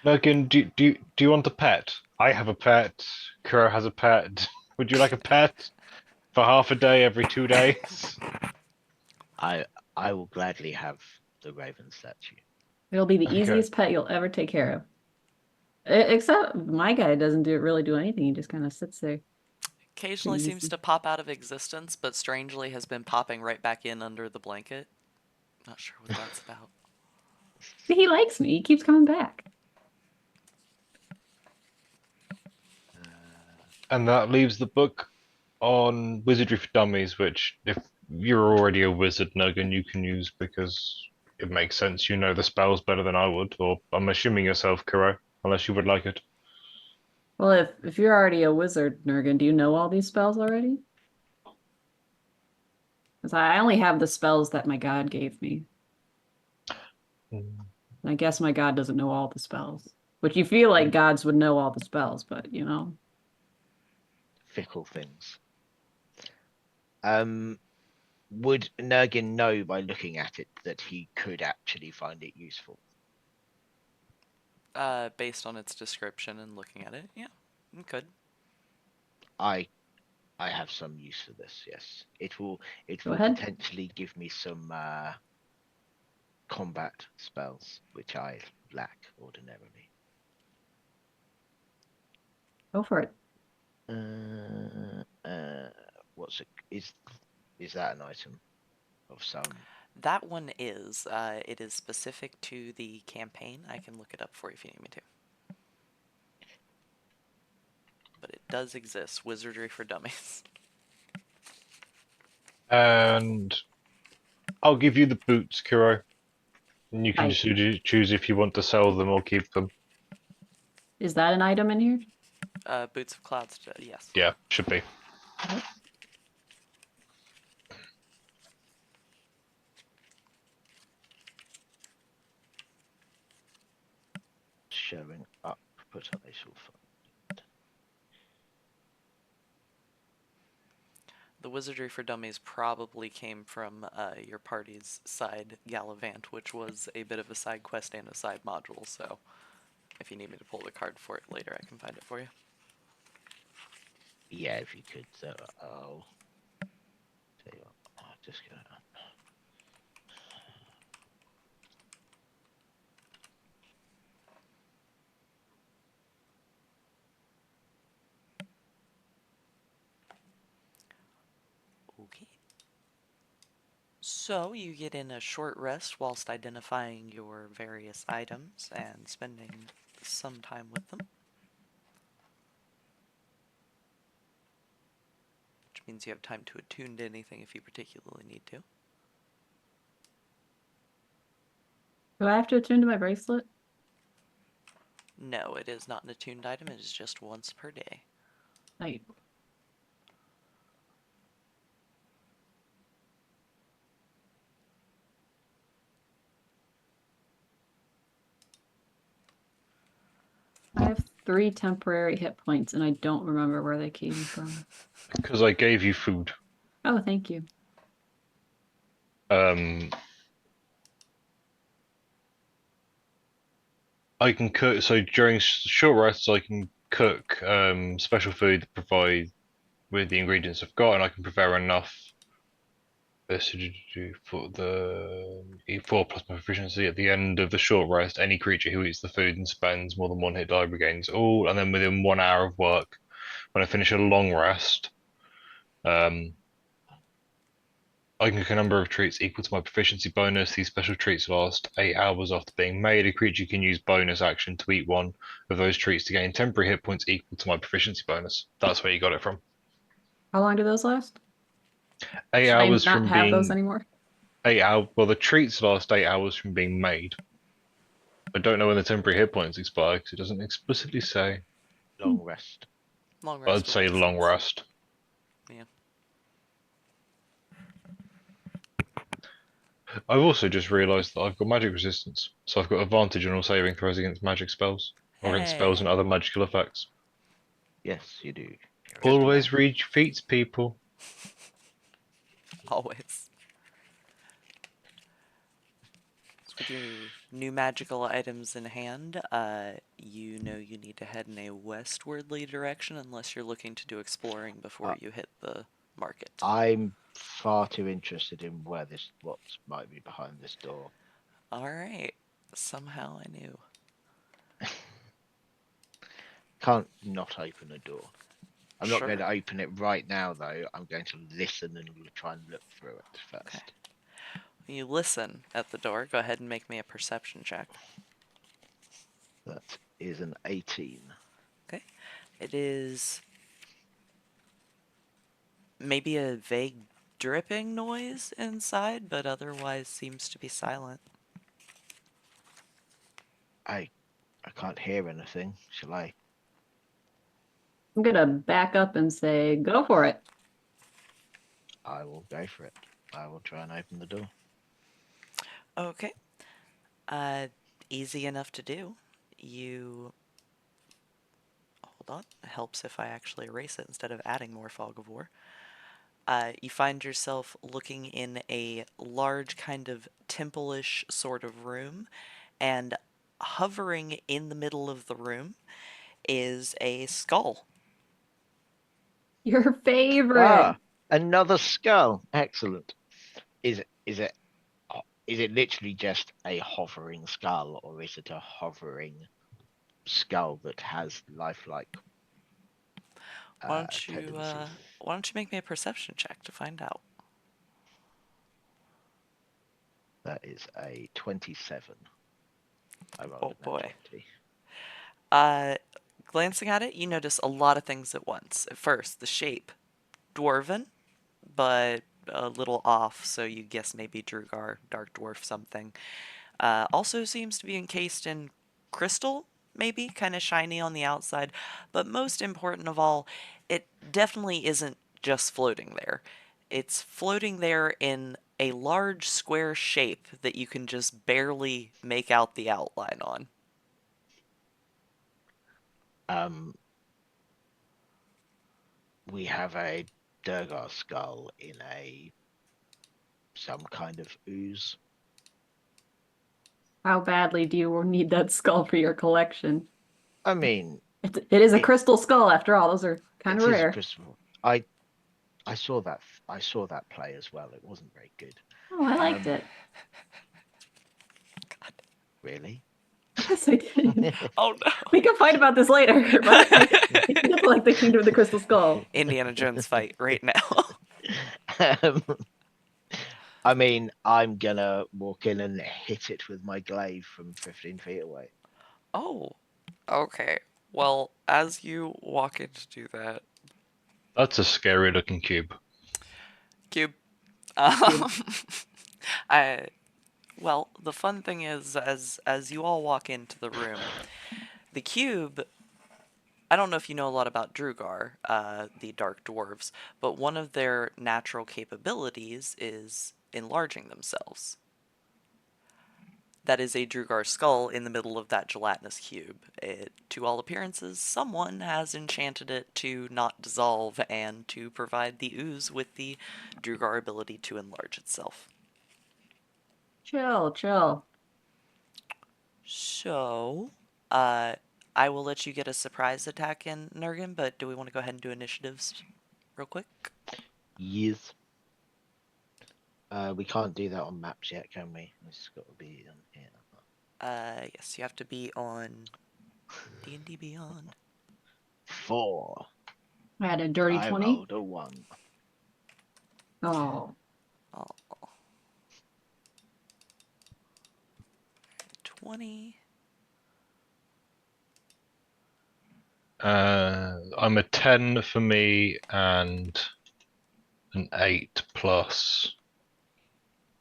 D: Logan, do you want a pet? I have a pet. Kuro has a pet. Would you like a pet for half a day every 2 days?
C: I will gladly have the Raven statue.
B: It'll be the
D: Okay.
B: easiest pet you'll ever take care of. Except my guy doesn't really do anything. He just kind of sits there.
A: Occasionally
B: Pretty
A: seems
B: easy.
A: to pop out of existence, but strangely has been popping right back in under the blanket. Not sure what that's about.
B: He likes me. He keeps coming back.
D: And that leaves the book on Wizardry for Dummies, which, if you're already a wizard, Nogan, you can use because it makes sense. You know the spells better than I would, or I'm assuming yourself, Kuro, unless you would like it.
B: Well, if you're already a wizard, Nurgan, do you know all these spells already? Because I only have the spells that my god gave me.
D: Mm.
B: And I guess my god doesn't know all the spells. Which you feel like gods would know all the spells, but
C: Fickle things. Would Nurgin know by looking at it that he could actually find it useful?
A: Based on its description and looking at it, yeah, you could.
C: I I have some use for this. Yes, it will. It
B: Go
C: will
B: ahead.
C: potentially give me some combat spells, which I lack ordinarily.
B: Go for it.
C: What's it? Is that an item of some?
A: That one is. It is specific to the campaign. I can look it up for you if you need me to. But it does exist. Wizardry for Dummies.
D: And I'll give you the boots, Kuro. And you can
B: Right.
D: just choose if you want to sell them or keep them.
B: Is that an item in here?
A: Boots of Clouds, yes.
D: Yeah, should be.
B: Okay.
C: Showing up, but I shall find.
A: The Wizardry for Dummies probably came from your party's side Gallivant, which was a bit of a side quest and a side module, so if you need me to pull the card for it later, I can find it for you.
C: Yeah, if you could. I'll tell you what. I'll just get it up.
A: Okay. So you get in a short rest whilst identifying your various items and spending some time with them. Which means you have time to attune to anything if you particularly need to.
B: Do I have to attune to my bracelet?
A: No, it is not an attuned item, it is just once per day.
B: Right. I have 3 temporary hit points and I don't remember where they came from.
D: Because I gave you food.
B: Oh, thank you.
D: I can cook. So during short rests, I can cook special food to provide with the ingredients I've got, and I can prepare enough for the E4 plus my proficiency. At the end of the short rest, any creature who eats the food and spends more than 1 hit die regains all, and then within 1 hour of work, when I finish a long rest, I can cook a number of treats equal to my proficiency bonus. These special treats last 8 hours after being made. A creature can use bonus action to eat one of those treats to gain temporary hit points equal to my proficiency bonus. That's where you got it from.
B: How long do those last?
D: 8
B: Should I
D: hours
B: not
D: from
B: have those
D: being
B: anymore?
D: 8 hours. Well, the treats last 8 hours from being made. I don't know when the temporary hit points expire because it doesn't explicitly say.
C: Long rest.
A: Long
D: But I'd
A: rest would
D: say
A: make
D: long
A: sense.
D: rest.
A: Yeah.
D: I've also just realised that I've got magic resistance, so I've got advantage on all saving throws against magic spells or against spells and
A: Hey,
D: other magical effects.
C: Yes, you do.
D: Always read feats, people.
A: always. So with your new magical items in hand, you know you need to head in a westwardly direction unless you're looking to do exploring before
C: Uh,
A: you hit the market.
C: I'm far too interested in what might be behind this door.
A: Alright, somehow I knew.
C: Can't not open a door. I'm not going
A: Sure.
C: to open it right now, though. I'm going to listen and try and look through it
A: Okay.
C: first.
A: You listen at the door. Go ahead and make me a perception check.
C: That is an 18.
A: Okay. It is maybe a vague dripping noise inside, but otherwise seems to be silent.
C: I can't hear anything. Shall I?
B: I'm gonna back up and say, go for it.
C: I will go for it. I will try and open the door.
A: Okay. Uh, easy enough to do. You... Hold on. It helps if I actually erase it instead of adding more fog of war. You find yourself looking in a large kind of temple-ish sort of room, and hovering in the middle of the room is a skull.
B: Your favorite.
C: Ah, another skull. Excellent. Is it is it is it literally just a hovering skull, or is it a hovering skull that has lifelike
A: Why don't you
C: tendencies?
A: why don't you make me a perception check to find out?
C: That is a 27. I rolled
A: Oh
C: a nat
A: boy.
C: 20.
A: Uh, glancing at it, you notice a lot of things at once. At first, the shape, dwarven, but a little off, so you guess maybe Drugar, dark dwarf something. Also seems to be encased in crystal, maybe, kind of shiny on the outside. But most important of all, it definitely isn't just floating there. It's floating there in a large square shape that you can just barely make out the outline on.
C: Um, we have a Durgar skull in some kind of ooze.
B: How badly do you need that skull for your collection?
C: I mean,
B: It is a
C: it
B: crystal skull after all. Those are kind of
C: it is a
B: rare.
C: crystal. I saw that play as well. It wasn't very good.
B: Oh, I liked
C: Um,
B: it.
C: really?
B: Yes, I did.
A: Oh no!
B: We can fight about this later, but I did like the Kingdom of the Crystal Skull.
A: Indiana Jones fight right now.
C: Um, I mean, I'm gonna walk in and hit it with my glaive from 15 feet away.
A: Oh, okay. Well, as you walk in to do that,
D: That's a scary looking cube.
A: Cube.
B: Cube.
A: I well, the fun thing is, as you all walk into the room, the cube. I don't know if you know a lot about Drugar, the Dark Dwarves, but one of their natural capabilities is enlarging themselves. That is a Drugar skull in the middle of that gelatinous cube. To all appearances, someone has enchanted it to not dissolve and to provide the ooze with the Drugar ability to enlarge itself.
B: Chill, chill.
A: So, uh, I will let you get a surprise attack in, Nurgan, but do we want to go ahead and do initiatives real quick?
C: Yes. We can't do that on maps yet, can we? It's got to be on here.
A: Yes, you have to be on D&D Beyond.
C: 4.
B: I had a dirty
C: I
B: 20.
C: rolled a 1.
B: Oh,
A: Oh, 20.
D: I'm a 10 for me and an 8 plus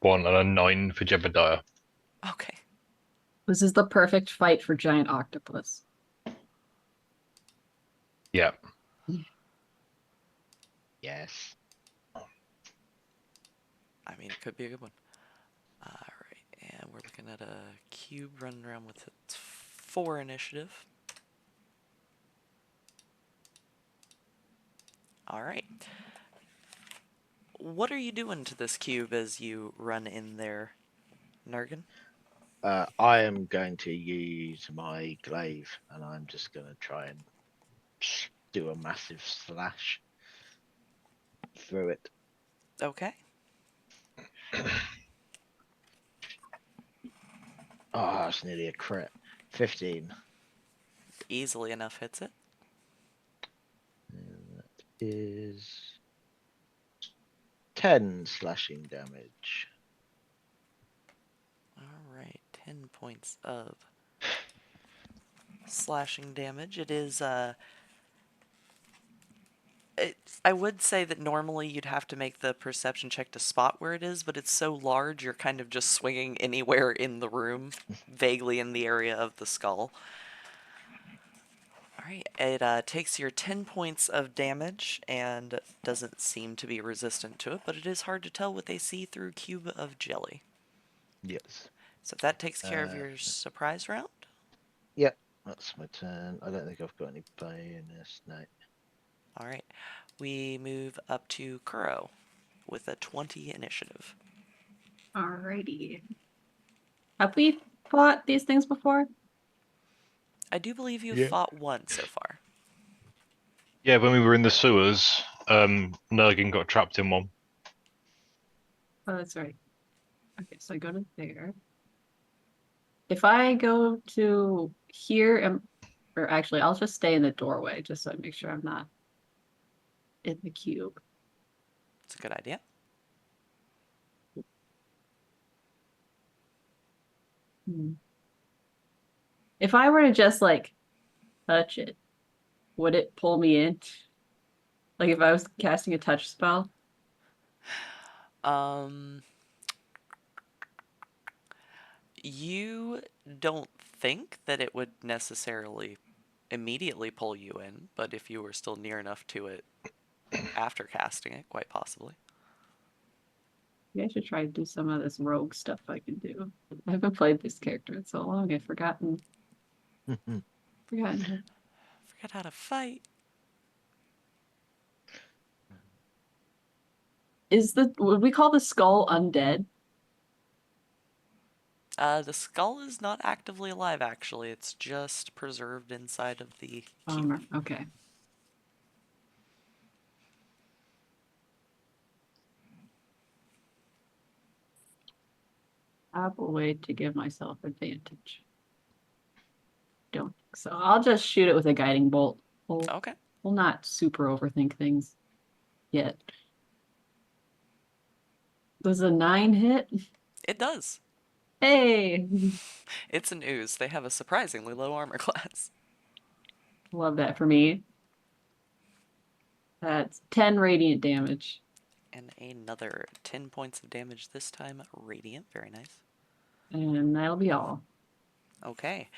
D: 1 and a 9 for Jebediah.
A: Okay.
B: this is the perfect fight for giant octopus.
D: Yeah.
C: Yes.
A: I mean, it could be a good one. Alright, and we're looking at a cube running around with its 4 initiative. Alright. What are you doing to this cube as you run in there, Nurgan?
C: I am going to use my glaive, and I'm just going to try and do a massive slash through it.
A: Okay.
C: Oh, that's nearly a crit. 15.
A: Easily enough hits it.
C: And that is 10 slashing damage.
A: Alright, 10 points of slashing damage. I would say that normally you'd have to make the perception check to spot where it is, but it's so large you're kind of just swinging anywhere in the room, vaguely in the area of the skull. Alright, it takes your 10 points of damage and doesn't seem to be resistant to it, but it is hard to tell with a see-through cube of jelly.
C: Yes.
A: So that takes care of your surprise round.
C: Yep, that's my turn. I don't think I've got any bonus. No.
A: Alright, we move up to Kuro with a 20 initiative.
B: Alrighty. Have we fought these things before?
A: I do believe you've
C: Yeah.
A: fought one so far.
D: Yeah, when we were in the sewers, Nurgin got trapped in one.
B: Oh, that's right. Okay, so I go to there. If I go to here, or actually, I'll just stay in the doorway just so I make sure I'm not in the cube.
A: It's a good idea.
B: Hmm. If I were to just like touch it, would it pull me in? Like if I was casting a touch spell?
A: Um, you don't think that it would necessarily immediately pull you in, but if you were still near enough to it after casting it, quite possibly.
B: Maybe I should try to do some of this rogue stuff I can do. I haven't played this character in so long, I've forgotten. Forgotten.
A: Forget how to fight.
B: Would we call the skull undead?
A: The skull is not actively alive, actually. It's just preserved inside of the cube.
B: Okay. I have a way to give myself advantage. Don't think so. I'll just shoot it with a guiding bolt.
A: Okay.
B: We'll not super overthink things yet. Does a 9 hit?
A: It does.
B: Hey!
A: It's an ooze. They have a surprisingly low armor class.
B: Love that for me. That's 10 radiant damage.
A: And another 10 points of damage, this time radiant. Very nice.
B: And that'll be all.
A: Okay.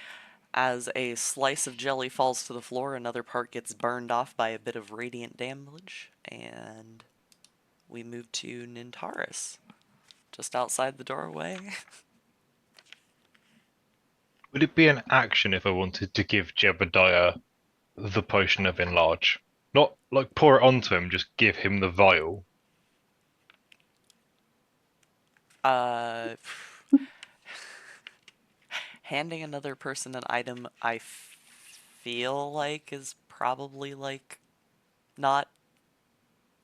A: As a slice of jelly falls to the floor, another part gets burned off by a bit of radiant damage, and we move to Nintaris, just outside the doorway.
D: Would it be an action if I wanted to give Jebediah the potion of enlarge? Not like pour it onto him, just give him the vial.
A: Uh, handing another person an item, I feel like is probably like not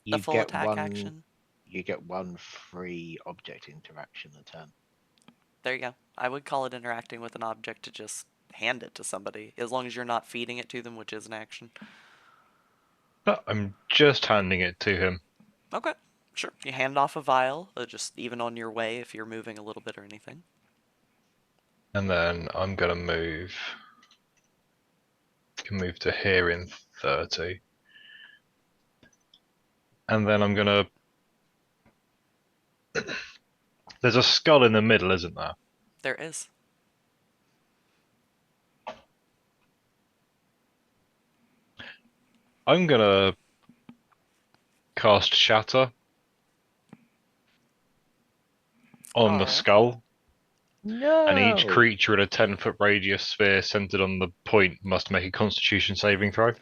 A: a
C: You
A: full
C: get
A: attack
C: one.
A: action.
C: You get one free object interaction a turn.
A: There you go. I would call it interacting with an object to just hand it to somebody, as long as you're not feeding it to them, which is an action.
D: No, I'm just handing it to him.
A: Okay, sure. You hand off a vial, just even on your way if you're moving a little bit or anything.
D: And then I'm gonna move. Can move to here in 30. And then I'm gonna. There's a skull in the middle, isn't there?
A: There is.
D: I'm gonna cast Shatter on the
A: Alright.
D: skull, and each
C: No.
D: creature in a 10-foot radius sphere centered on the point must make a Constitution saving throw.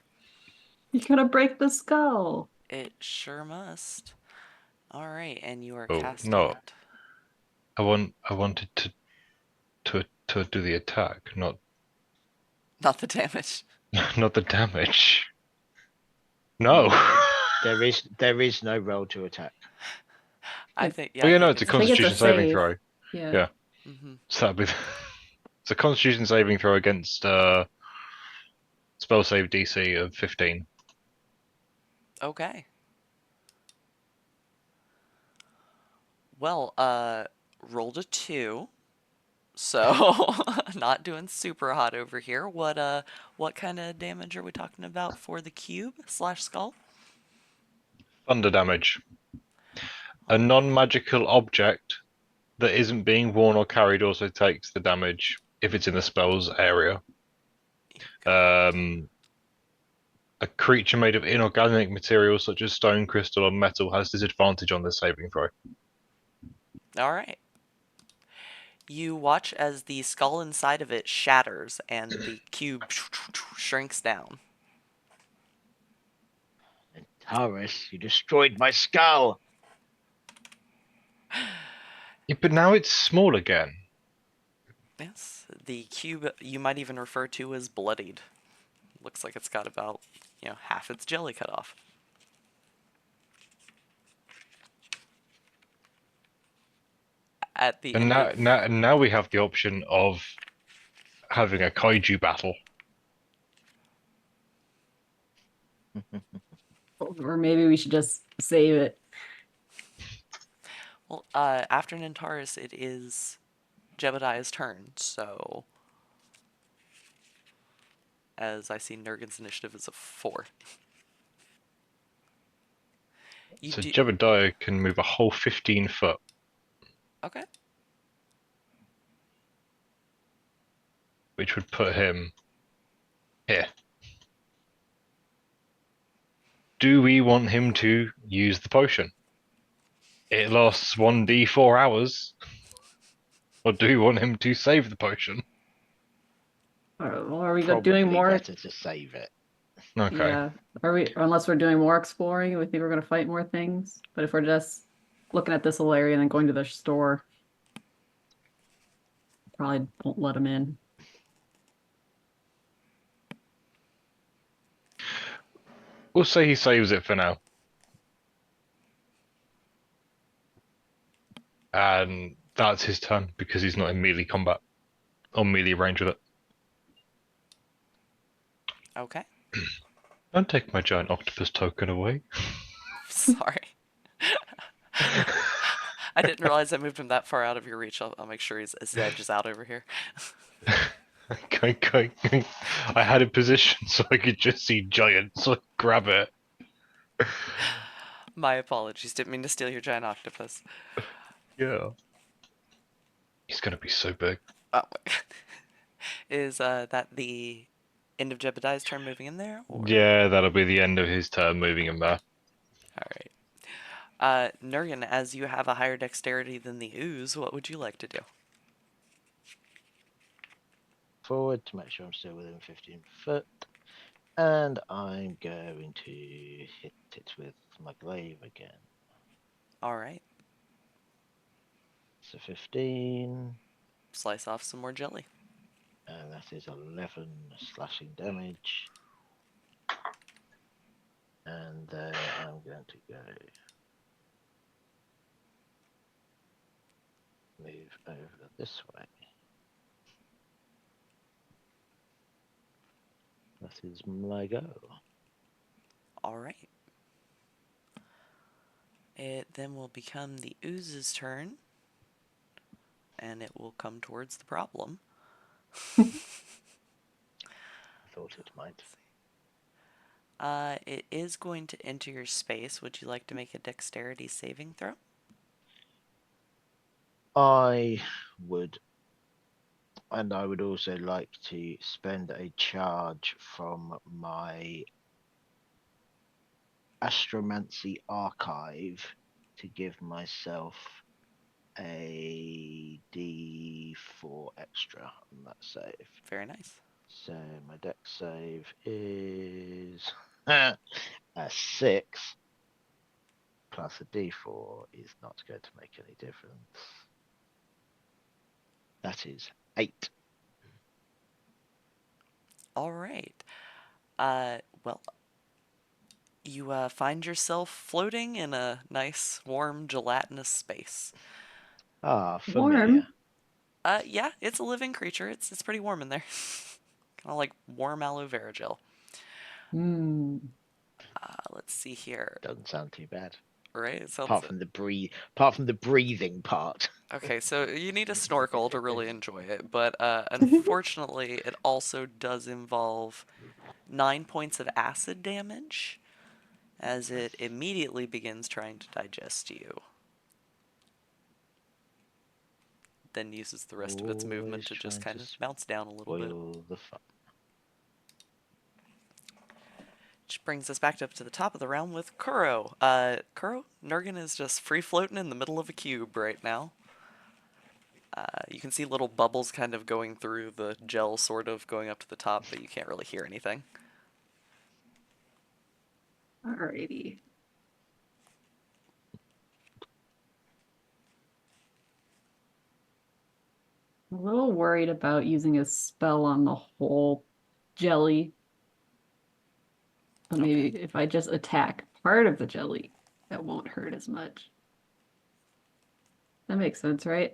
B: You're gonna break the skull.
A: It sure must. Alright, and you are
D: Oh
A: casting
D: no!
A: it.
D: I wanted to do the attack, not
A: Not the damage.
D: not the damage. No.
C: There is no roll to attack.
A: I think, yeah,
D: Well,
A: I
D: you know,
A: think
D: it's a
A: it's
B: I think it's a
D: Constitution saving
B: save.
D: throw.
B: Yeah.
D: Yeah.
A: Mm-hmm.
D: So that'd be. It's a Constitution saving throw against spell save DC of 15.
A: Okay. Well, rolled a 2. So, not doing super hot over here. What kind of damage are we talking about for the cube / skull?
D: Thunder damage. A
A: Alright.
D: non-magical object that isn't being worn or carried also takes the damage if it's in the spell's area. A creature made of inorganic materials such as stone, crystal, or metal has disadvantage on this saving throw.
A: Alright. You watch as the skull inside of it shatters and the cube shrinks down.
C: And Taurus, you destroyed my skull.
D: Yeah, but now it's small again.
A: Yes, the cube you might even refer to as bloodied. Looks like it's got about, half its jelly cut off. at the
D: And
A: end of
D: now we have the option of having a kaiju battle.
B: Or maybe we should just save it.
A: well, after Nintaris, it is Jebediah's turn. So, as I see, Nurgen's initiative is a 4. You
D: So
A: do
D: Jebediah can move a whole 15 foot.
A: okay.
D: Which would put him here. Do we want him to use the potion? It lasts 1d4 hours. Or do we want him to save the potion?
B: Well, are we
C: Probably
B: doing more?
C: better to save it.
D: Okay.
B: Yeah. Are we? Unless we're doing more exploring, we think we're gonna fight more things. But if we're just looking at this little area and then going to the store, probably won't let him in.
D: We'll say he saves it for now. And that's his turn because he's not in melee combat. Or melee range with it.
A: Okay.
D: Don't take my giant octopus token away.
A: Sorry. I didn't realize I moved him that far out of your reach. I'll make sure his edge is out over here.
D: Okay. I had it positioned so I could just see giant, so I grab it.
A: My apologies. Didn't mean to steal your giant octopus.
D: Yeah. He's gonna be so big.
A: Oh, is that the end of Jebediah's turn moving in there? Or...
D: Yeah, that'll be the end of his turn moving him there.
A: Alright. Nurgen, as you have a higher dexterity than the ooze, what would you like to do?
C: Forward to make sure I'm still within 15 foot. And I'm going to hit it with my glaive again.
A: Alright.
C: So 15.
A: Slice off some more jelly.
C: And that is 11 slashing damage. And then I'm going to go move over this way. That is my go.
A: Alright. It then will become the ooze's turn. And it will come towards the problem.
C: Thought it might.
A: It is going to enter your space. Would you like to make a dexterity saving throw?
C: I would, and I would also like to spend a charge from my Astromancy archive to give myself a D4 extra on that save.
A: Very nice.
C: So my dex save is a 6 plus a D4 is not going to make any difference. That is 8.
A: Alright. Well, you find yourself floating in a nice, warm, gelatinous space.
C: Ah, familiar.
A: Yeah, it's a living creature. It's pretty warm in there. Kind of like warm aloe vera gel. Let's see here.
C: Doesn't sound too bad.
A: Right? It sounds
C: Apart from the breathing part.
A: Okay, so you need a snorkel to really enjoy it, but unfortunately, it also does involve 9 points of acid damage, as it immediately begins trying to digest you. Then uses the rest of its movement
C: Always
A: to just
C: trying
A: kind
C: to
A: of bounce down a little bit.
C: spoil the fun.
A: Which brings us back up to the top of the round with Kuro. Kuro, Nurgen is just free floating in the middle of a cube right now. You can see little bubbles kind of going through the gel, sort of going up to the top, but you can't really hear anything.
B: Alrighty. I'm a little worried about using a spell on the whole jelly. But maybe if I just attack part of the jelly, that won't hurt as much. That makes sense, right?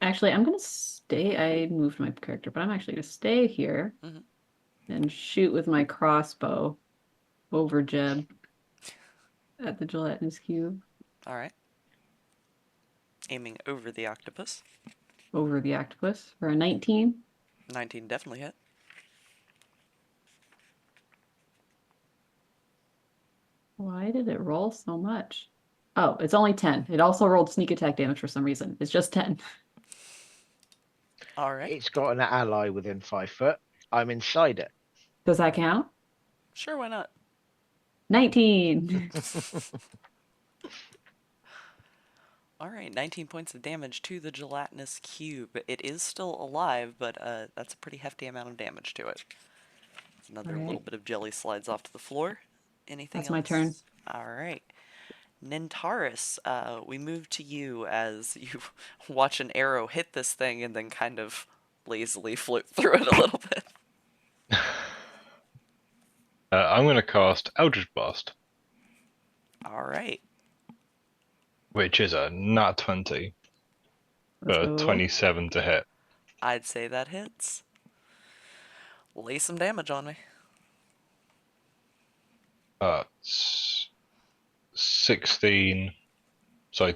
B: Actually, I'm gonna stay. I moved my character, but I'm actually gonna stay here
A: Mhm.
B: and shoot with my crossbow over Jeb at the gelatinous cube,
A: All right. Aiming over the octopus.
B: over the octopus for a 19.
A: 19 definitely hit.
B: Why did it roll so much? Oh, it's only 10. It also rolled sneak attack damage for some reason. It's just 10.
A: All right.
C: It's got an ally within 5 foot. I'm inside it.
B: Does that count?
A: Sure, why not?
B: 19.
A: All right, 19 points of damage to the gelatinous cube. It is still alive, but that's a pretty hefty amount of damage to it. Another
B: All right.
A: little bit of jelly slides off to the floor. Anything
B: That's
A: else?
B: my turn.
A: All right. Nintaris, we move to you as you watch an arrow hit this thing and then kind of lazily float through it a little bit.
D: I'm going to cast Eldritch Blast,
A: All right.
D: which is a nat 20
B: Let's
D: for
B: go.
D: 27 to hit.
A: I'd say that hits. Lay some damage on me.
D: 16. Sorry,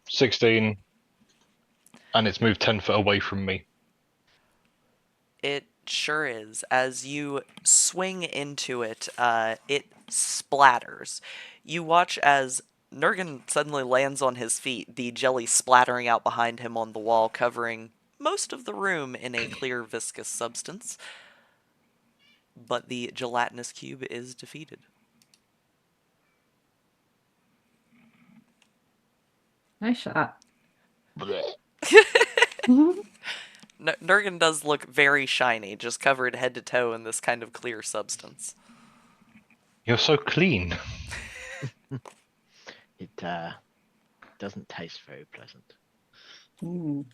D: 16. And it's moved 10 foot away from me.
A: It sure is. As you swing into it, it splatters. You watch as Nurgan suddenly lands on his feet, the jelly splattering out behind him on the wall, covering most of the room in a clear viscous substance. But the gelatinous cube is defeated.
B: Nice shot.
C: Blech.
A: Nurgan does look very shiny, just covered head to toe in this kind of clear substance.
D: You're so clean.
C: It doesn't taste very pleasant.
B: Ooh.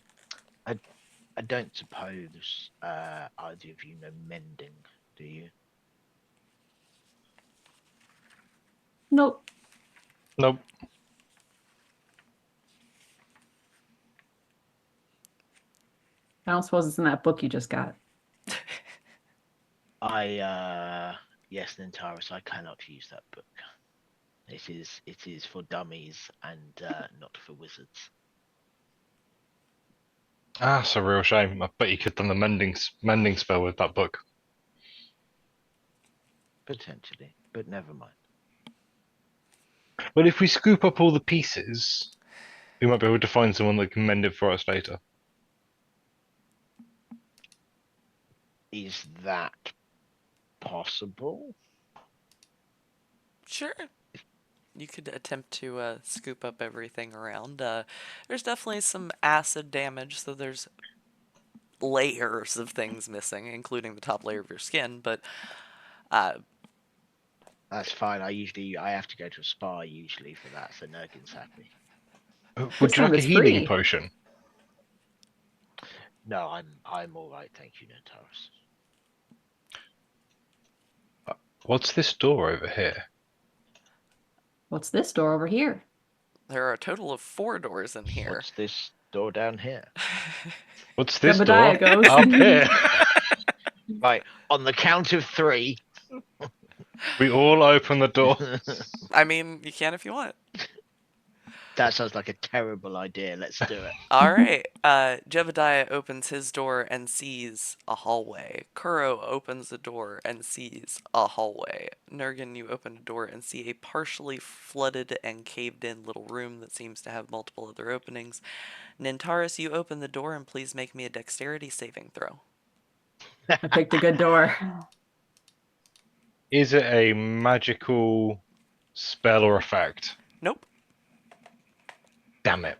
C: I don't suppose either of you know mending, do you?
B: Nope.
D: Nope.
B: I don't suppose it's in that book you just got.
C: Yes, Nintaris, I cannot use that book. It is for dummies and not for wizards.
D: Ah, it's a real shame. I bet you could have done the mending spell with that book.
C: Potentially, but never mind.
D: But if we scoop up all the pieces, we might be able to find someone that can mend it for us later.
C: Is that possible?
A: Sure. You could attempt to scoop up everything around. There's definitely some acid damage, so there's layers of things missing, including the top layer of your skin, but
C: That's fine. I have to go to a spa usually for that, so Nurgin's happy.
B: This
D: Would you
B: time
D: like a
B: it's
D: healing
B: free.
D: potion?
C: No, I'm all right, thank you, Nintaris.
D: What's this door over here?
B: What's this door over here?
A: there are a total of 4 doors in here.
C: What's this door down here?
D: What's this door
B: Jebediah goes.
D: up here?
C: Right, on the count of 3.
D: We all open the door.
A: I mean, you can if you want.
C: That sounds like a terrible idea. Let's do it.
A: Alright, Jebediah opens his door and sees a hallway. Kuro opens the door and sees a hallway. Nurgan, you open a door and see a partially flooded and caved-in little room that seems to have multiple other openings. Nintaris, you open the door and please make me a dexterity saving throw.
B: I picked a good door.
D: Is it a magical spell or effect?
A: Nope.
D: Damn it.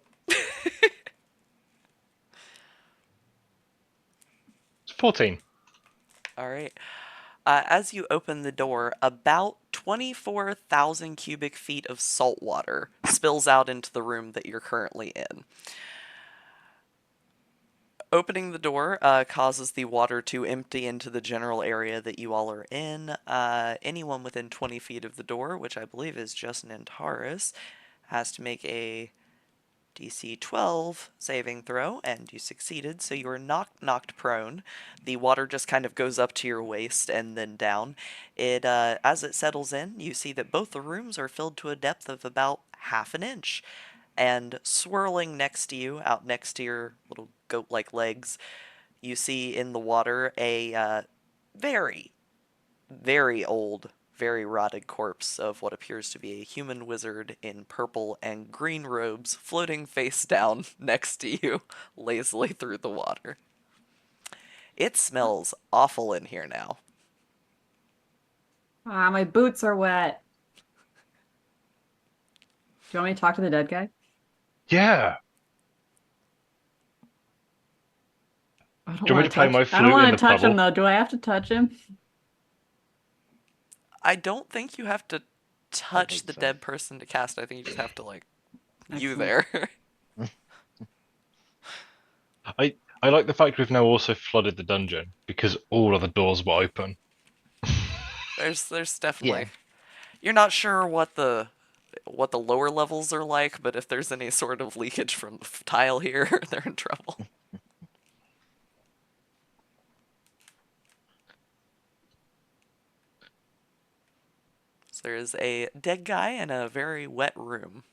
D: It's 14.
A: Alright. As you open the door, about 24,000 cubic feet of salt water spills out into the room that you're currently in. Opening the door causes the water to empty into the general area that you all are in. Anyone within 20 feet of the door, which I believe is just Nantaris, has to make a DC 12 saving throw, and you succeeded, so you are knocked prone. The water just kind of goes up to your waist and then down. As it settles in, you see that both the rooms are filled to a depth of about half an inch. And swirling next to you, out next to your little goat-like legs, you see in the water a very, very old, very rotted corpse of what appears to be a human wizard in purple and green robes floating face down next to you, lazily through the water. It smells awful in here now.
B: Ah, my boots are wet. Do you want me to talk to the dead guy?
D: Yeah.
B: I don't
D: Do you want
B: want
D: me
B: to
D: to play
B: touch.
D: my
B: I don't
D: flute in
B: want
D: the
B: to touch him
D: puddle?
B: though. Do I have to touch him?
A: I don't think you have to
C: Don't
A: touch
C: think
A: the
C: so.
A: dead person to cast. I think you just have to, like, you
B: Excellent.
A: there.
D: I like the fact we've now also flooded the dungeon because all of the doors were open.
A: There's definitely
C: Yeah.
A: you're not sure what the lower levels are like, but if there's any sort of leakage from the tile here, they're in trouble. So there is a dead guy in a very wet room.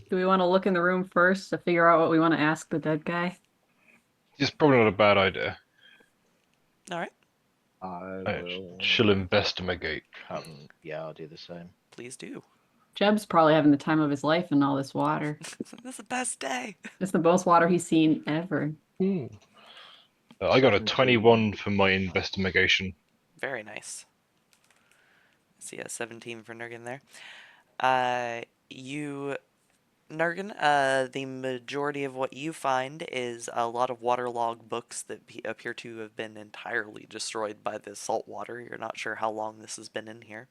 B: Do we want to look in the room first to figure out what we want to ask the dead guy?
D: It's probably not a bad idea.
A: All right,
C: I
D: I
C: will
D: shall investigate.
C: come. Yeah, I'll do the same.
A: please do.
B: Jeb's probably having the time of his life in all this water.
A: This is the best day.
B: It's the most water he's seen ever.
D: Ooh. I got a
C: 17.
D: 21 for my investigation.
A: Very nice. See a 17 for Nurgen there. You Nurgen, the majority of what you find is a lot of waterlogged books that appear to have been entirely destroyed by the salt water. You're not sure how long this has been in here.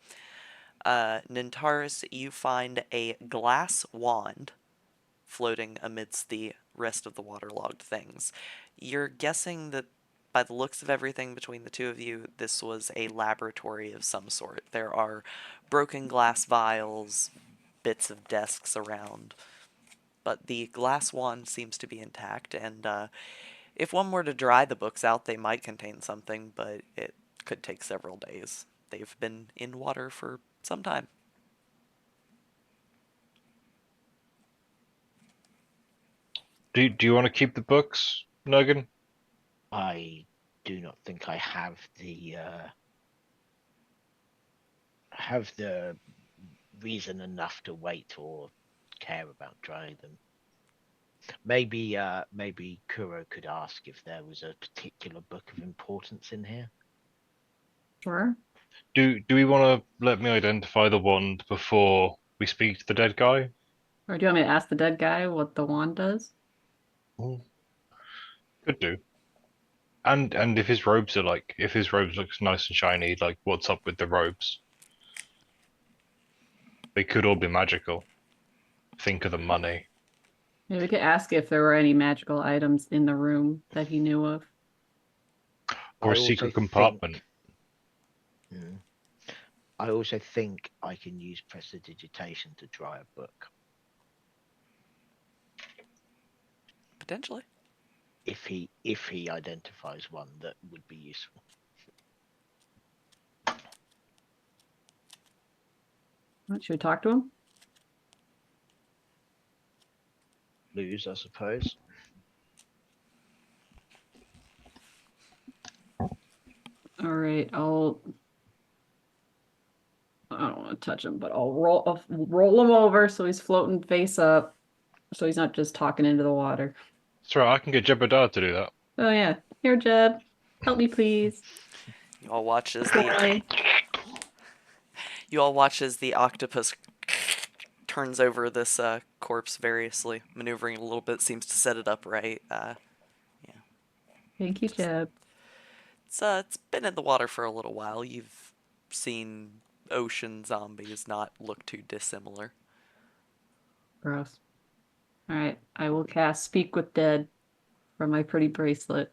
A: Nintaris, you find a glass wand floating amidst the rest of the waterlogged things. You're guessing that by the looks of everything between the two of you, this was a laboratory of some sort. There are broken glass vials, bits of desks around, but the glass wand seems to be intact, and if one were to dry the books out, they might contain something, but it could take several days. They've been in water for some time.
D: Do you want to keep the books, Nuggan?
C: I do not think I have the reason enough to wait or care about drying them. Maybe Kuro could ask if there was a particular book of importance in here.
B: Sure.
D: Do we want to let me identify the wand before we speak to the dead guy?
B: Or do you want me to ask the dead guy what the wand does?
D: Mm, could do. And if his robes are like, if his robes looks nice and shiny, like what's up with the robes? They could all be magical. Think of the money.
B: Maybe we could ask if there were any magical items in the room that he knew of.
D: Or
C: I
D: a
C: also
D: secret compartment.
C: think, Mm. I also think I can use prestidigitation to dry a book
A: Potentially.
C: if he identifies one that would be useful.
B: Should we talk to him?
C: Lose, I suppose.
B: All right, I don't want to touch him, but I'll roll him over so he's floating face up, so he's not just talking into the water.
D: That's right, I can get Jebediah to do that.
B: Oh yeah, here, Jeb, help me please.
A: You all watch as
B: Boy.
A: the octopus turns over this corpse variously, maneuvering a little bit, seems to set it up right. Yeah.
B: Thank you, Jeb.
A: It's been in the water for a little while. You've seen ocean zombies not look too dissimilar.
B: Gross. All right, I will cast Speak with Dead. from my pretty bracelet,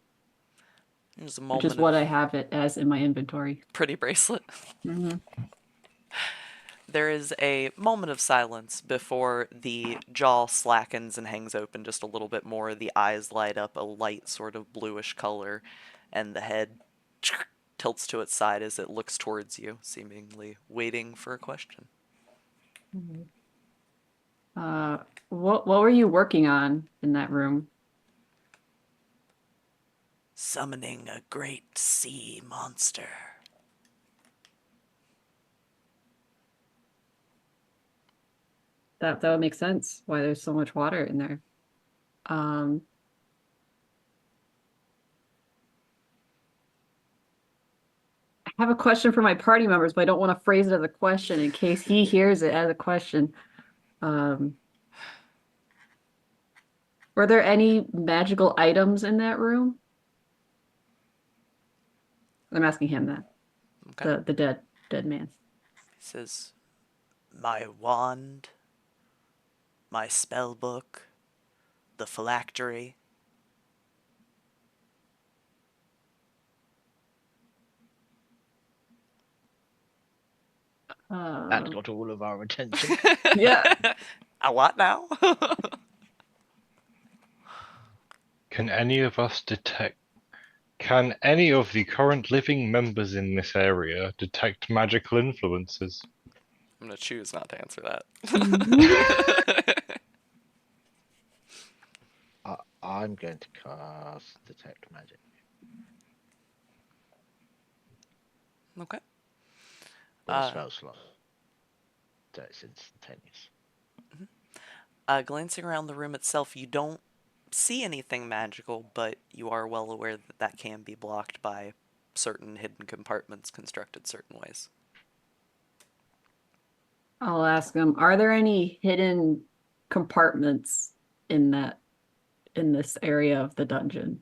A: There's a
B: which is
A: moment
B: what
A: of
B: I have it as in my inventory.
A: pretty bracelet.
B: Mm-hmm.
A: There is a moment of silence before the jaw slackens and hangs open just a little bit more. The eyes light up a light sort of bluish color, and the head tilts to its side as it looks towards you, seemingly waiting for a question.
B: What were you working on in that room?
A: Summoning a great sea monster.
B: That would make sense why there's so much water in there. Um, I have a question for my party members, but I don't want to phrase it as a question in case he hears it as a question. Um, were there any magical items in that room? I'm asking him that.
A: Okay.
B: The dead man.
A: He says, my wand, my spell book, the phylactery.
C: That got all of our attention.
B: Yeah.
A: A what now?
D: Can any of us detect? Can any of the current living members in this area detect magical influences?
A: I'm gonna choose not to answer that.
C: I'm going to cast Detect Magic.
A: Okay.
C: With a spell slot. So it's instantaneous.
A: Glancing around the room itself, you don't see anything magical, but you are well aware that that can be blocked by certain hidden compartments constructed certain ways.
B: I'll ask him, are there any hidden compartments in this area of the dungeon?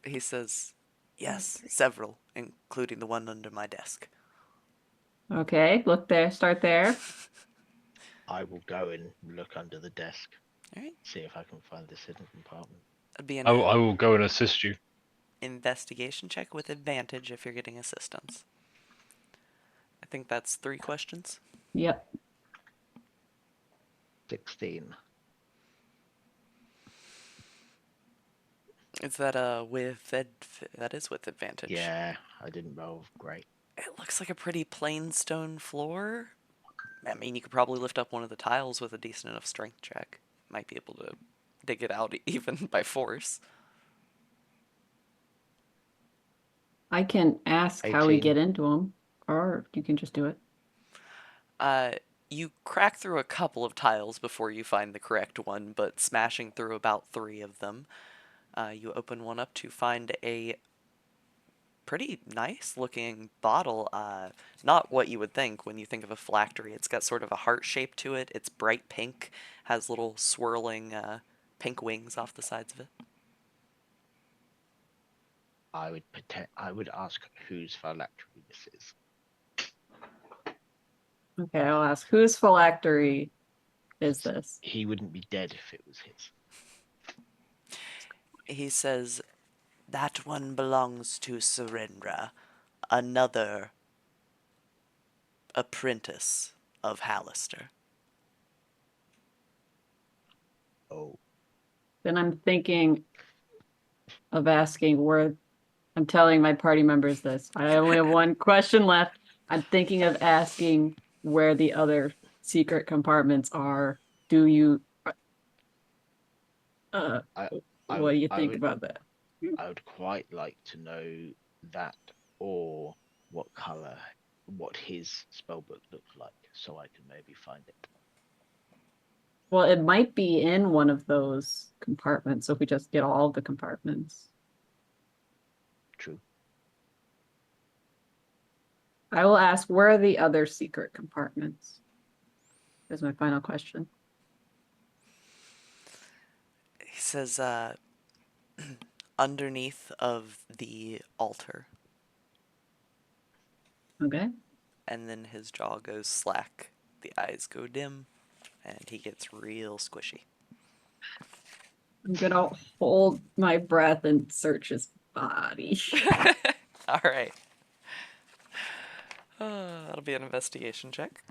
A: He says, yes, several, including the one under my desk.
B: Okay, look there, start there.
C: I will go and look under the desk.
A: Alright.
C: See if I can find this hidden compartment.
A: That'd be an
D: I will go and assist you.
A: investigation check with advantage if you're getting assistance. I think that's 3 questions.
B: Yep.
C: 16.
A: Is that that is with advantage.
C: Yeah, I didn't roll great.
A: It looks like a pretty plain stone floor. I mean, you could probably lift up one of the tiles with a decent enough strength check. Might be able to dig it out even by force.
B: I can ask how we
C: 18.
B: get into them, or you can just do it.
A: You crack through a couple of tiles before you find the correct one, but smashing through about 3 of them, you open one up to find a pretty nice looking bottle. Not what you would think when you think of a phylactery. It's got sort of a heart shape to it. It's bright pink, has little swirling pink wings off the sides of it.
C: I would ask whose phylactery this is.
B: Okay, I'll ask, whose phylactery is this?
C: He wouldn't be dead if it was his.
A: He says, that one belongs to Surendra, another apprentice of Hallister.
C: Oh,
B: Then I'm thinking of asking where I'm telling my party members this. I only have one question left. I'm thinking of asking where the other secret compartments are. Do you
C: I
B: what do you think
C: would
B: about that?
C: I would quite like to know that, or what his spellbook looked like, so I can maybe find it.
B: Well, it might be in one of those compartments, so if we just get all of the compartments.
C: True.
B: I will ask, where are the other secret compartments? Is my final question.
A: He says, underneath of the altar.
B: Okay.
A: And then his jaw goes slack, the eyes go dim, and he gets real squishy.
B: I'm gonna hold my breath and search his body.
A: All right. That'll be an investigation check.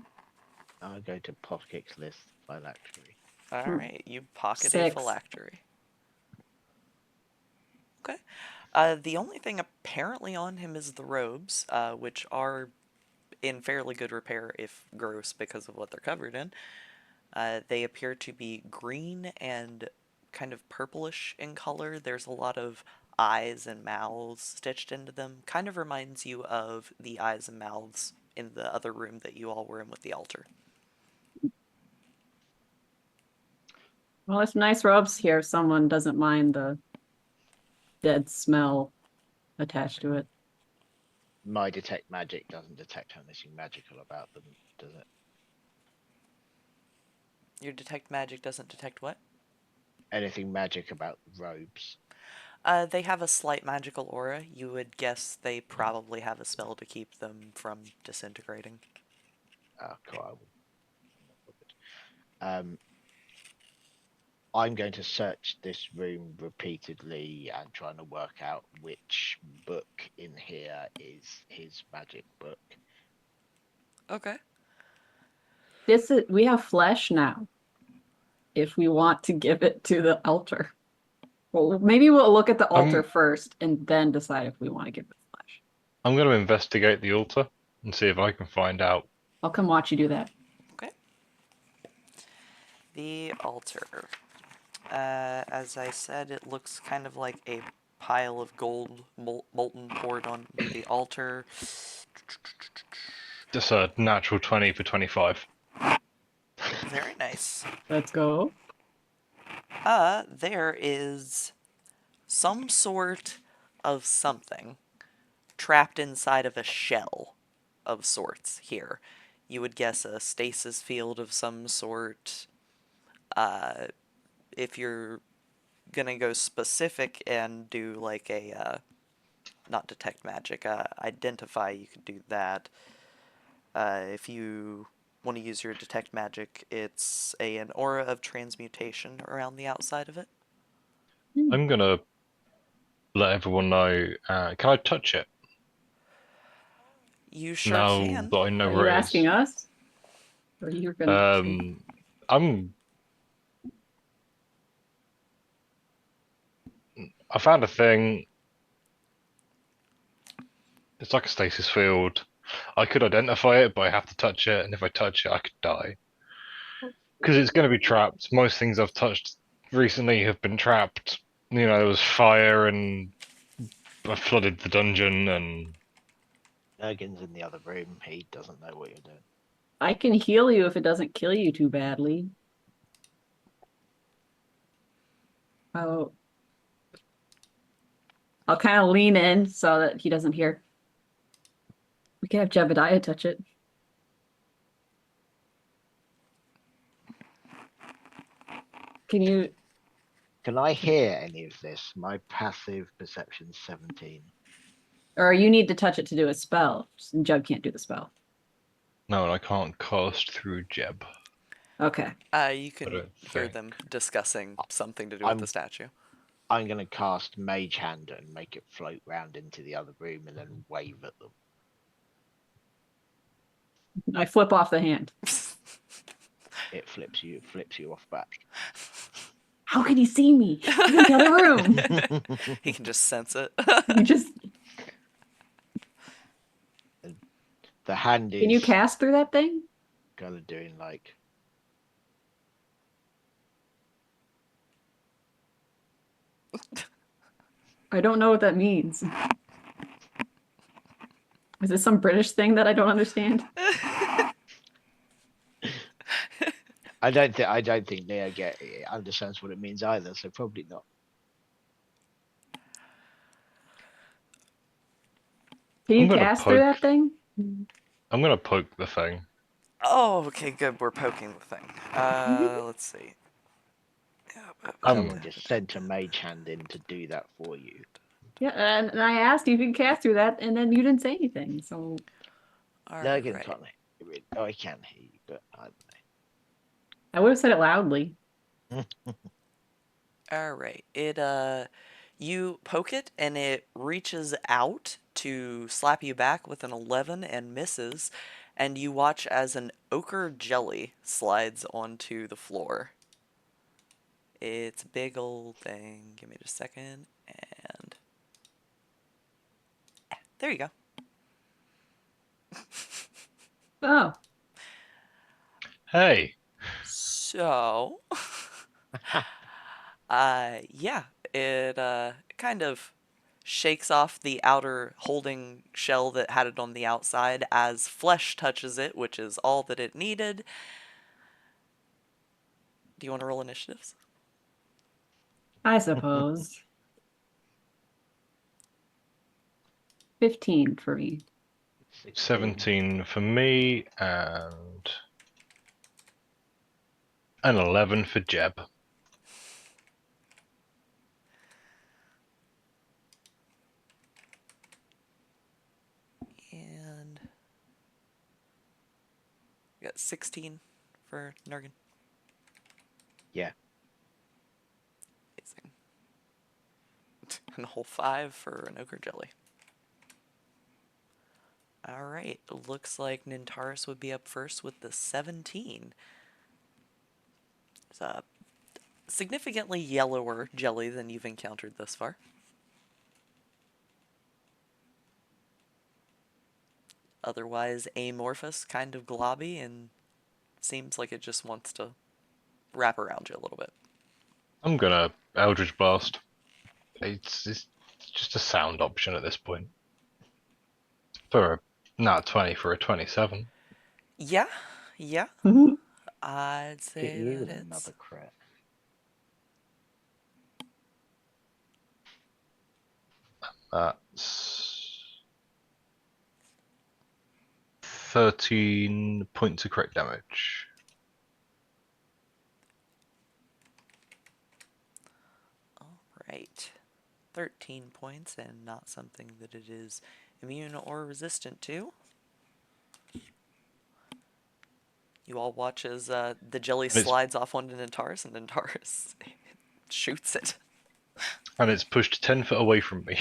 C: I'll go to Pocket's list phylactery.
A: All right, you pocket a
B: 6.
A: phylactery. Okay. The only thing apparently on him is the robes, which are in fairly good repair, if gross, because of what they're covered in. They appear to be green and kind of purplish in color. There's a lot of eyes and mouths stitched into them. Kind of reminds you of the eyes and mouths in the other room that you all were in with the altar.
B: Well, it's nice robes here if someone doesn't mind the dead smell attached to it.
C: My detect magic doesn't detect anything magical about them, does it?
A: Your detect magic doesn't detect what?
C: Anything magic about the robes?
A: They have a slight magical aura. You would guess they probably have a spell to keep them from disintegrating.
C: Oh, cool. I'm going to search this room repeatedly and trying to work out which book in here is his magic book.
A: Okay.
B: We have flesh now. If we want to give it to the altar. Well, maybe we'll look at the altar first and then decide if we want to give it flesh.
D: I'm going to investigate the altar and see if I can find out.
B: I'll come watch you do that.
A: Okay. The altar. As I said, it looks kind of like a pile of gold molten poured onto the altar.
D: Just a natural 20 for 25.
A: Very nice.
B: Let's go.
A: There is some sort of something trapped inside of a shell of sorts here. You would guess a stasis field of some sort. If you're gonna go specific and do like a not detect magic, identify, you could do that. If you want to use your detect magic, it's an aura of transmutation around the outside of it.
D: I'm going to let everyone know. Can I touch it
A: You sure
D: now
A: can.
D: that I know
B: Are you
D: where it
B: asking
D: is?
B: us? Or you're gonna
D: I'm. I found a thing. It's like a stasis field. I could identify it, but I have to touch it, and if I touch it, I could die. Because it's going to be trapped. Most things I've touched recently have been trapped. You know, there was fire, and I flooded the dungeon, and
C: Ergin's in the other room. He doesn't know what you're doing.
B: I can heal you if it doesn't kill you too badly. Oh, I'll kind of lean in so that he doesn't hear. We can have Jebediah touch it. Can you?
C: Can I hear any of this? My passive perception's 17.
B: Or you need to touch it to do a spell. Jeb can't do the spell.
D: no, I can't cast through Jeb.
B: Okay.
A: You
D: I
A: can
D: don't
A: hear
D: think.
A: them discussing something to do with
C: I'm
A: the statue.
C: I'm gonna cast Mage Hand and make it float round into the other room and then wave at them.
B: I flip off the hand.
C: It flips you off back.
B: How can he see me? He's in the other room.
A: He can just sense it.
B: You just
C: The hand
B: can you
C: is
B: cast through that thing?
C: kind of doing like
B: I don't know what that means. Is this some British thing that I don't understand?
C: I don't think Leo understands what it means either, so probably not.
B: Can
D: I'm
B: you
D: gonna
B: cast through
D: poke.
B: that thing?
D: I'm gonna poke the thing.
A: Oh, okay, good. We're poking the thing. Let's see.
C: Someone just sent a Mage Hand in to do that for you.
B: Yeah, and I asked you if you can cast through that, and then you didn't say anything. So
C: Lurgan
A: Alright.
C: can't hear you. Oh, I can hear you, but I don't
B: I would have said it loudly.
C: know.
A: All right. You poke it and it reaches out to slap you back with an 11 and misses, and you watch as an ochre jelly slides onto the floor. It's a big old thing. Give me just a second. And there you go.
B: Oh,
D: Hey,
A: So, yeah, it kind of shakes off the outer holding shell that had it on the outside as flesh touches it, which is all that it needed. Do you want to roll initiatives?
B: I suppose. 15 for me.
D: 17 for me, and an 11 for Jeb.
A: And we got 16 for Nurgan.
C: Yeah.
A: Amazing. And a whole 5 for an ochre jelly. Alright, looks like Nintaris would be up first with the 17. It's a significantly yellower jelly than you've encountered thus far. Otherwise amorphous, kind of globby, and seems like it just wants to wrap around you a little bit.
D: I'm gonna Eldritch Blast. It's just a sound option at this point. For a nat 20 for a 27.
A: Yeah, yeah,
B: Mhm.
A: I'd
C: Get
A: say
C: you
A: that
C: with
A: it's...
C: another crit.
D: That's 13 points of crit damage.
A: Alright. 13 points, and not something that it is immune or resistant to. You all watch as the jelly
D: And it's
A: slides off onto Nintaris, and Nintaris shoots it.
D: and it's pushed 10 foot away from me.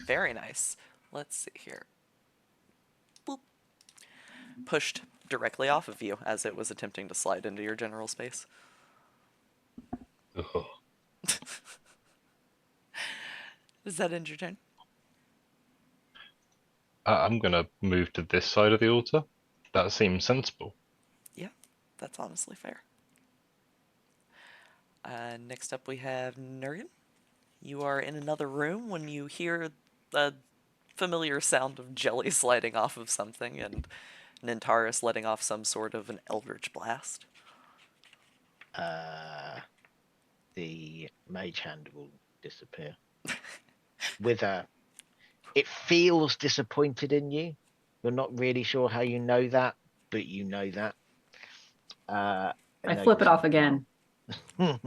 A: Very nice. Let's see here. Boop. Pushed directly off of you as it was attempting to slide into your general space.
D: Ugh.
A: Does that end your turn?
D: I'm gonna move to this side of the altar. That seems sensible.
A: Yeah, that's honestly fair. Next up we have Nurgan. You are in another room when you hear the familiar sound of jelly sliding off of something and Nintaris letting off some sort of an eldritch blast.
C: The mage hand will disappear. With a, it feels disappointed in you. You're not really sure how you know that, but you know that.
B: I
C: And
B: flip it off again.
C: if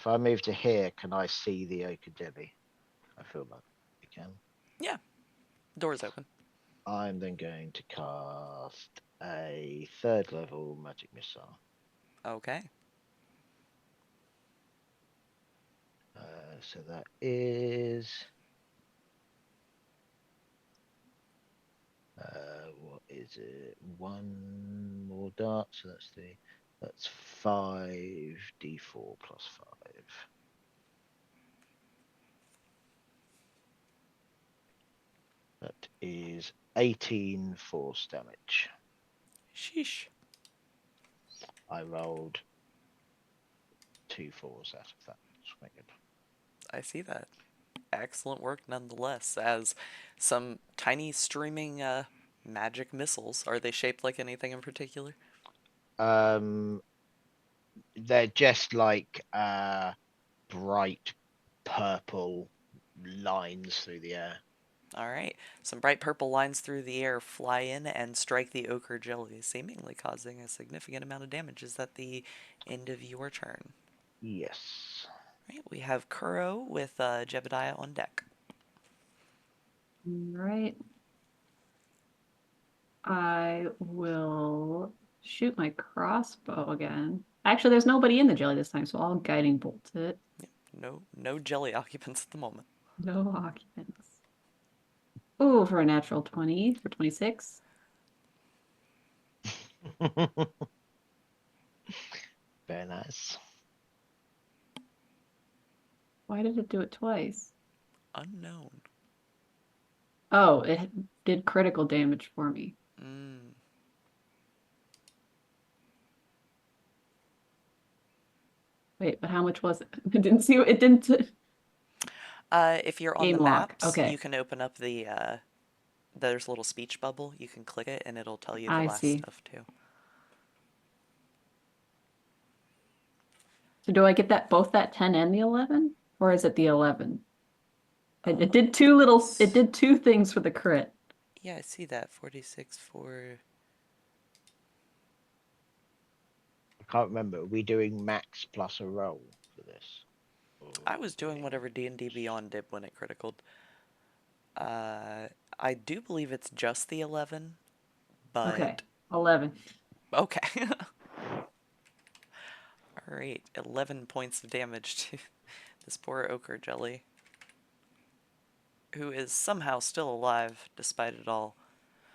C: I move to here, can I see the Okadeli? I feel like I can.
A: Yeah, door's open.
C: I'm then going to cast a 3rd level magic missile.
A: Okay.
C: So that is what is it? One more dart, so that's 5d4 plus 5. That is 18 force damage.
A: Sheesh.
C: I rolled 2 4s out of that. Swinging.
A: I see that. Excellent work nonetheless, as some tiny streaming magic missiles. Are they shaped like anything in particular?
C: They're just like bright purple lines through the air.
A: Alright. Some bright purple lines through the air fly in and strike the ochre jelly, seemingly causing a significant amount of damage. Is that the end of your turn?
C: Yes.
A: Right, we have Kuro with Jebediah on deck.
B: Right. I will shoot my crossbow again Actually, there's nobody in the jelly this time, so I'll guiding bolt it.
A: No jelly occupants at the moment.
B: No occupants. Ooh, for a natural 20 for 26.
C: Very nice.
B: Why did it do it twice?
A: Unknown.
B: Oh, it did critical damage for me.
A: Mm.
B: Wait, but how much was it? I didn't see it. Didn't.
A: If you're on
B: Game
A: the
B: lock.
A: maps,
B: Okay.
A: you can open up the there's a little speech bubble. You can click it and it'll tell you the
B: I
A: last
B: see.
A: stuff too.
B: So do I get that both that 10 and the 11? Or is it the 11? It did two little, it did two things for the crit.
A: Yeah, I see that. 46 for...
C: I can't remember. Are we doing max plus a roll for this?
A: I was doing whatever D&D Beyond did when it criticaled. I do believe it's just the 11, but...
B: Okay, 11.
A: Okay. Alright, 11 points of damage to this poor ochre jelly, who is somehow still alive despite it all.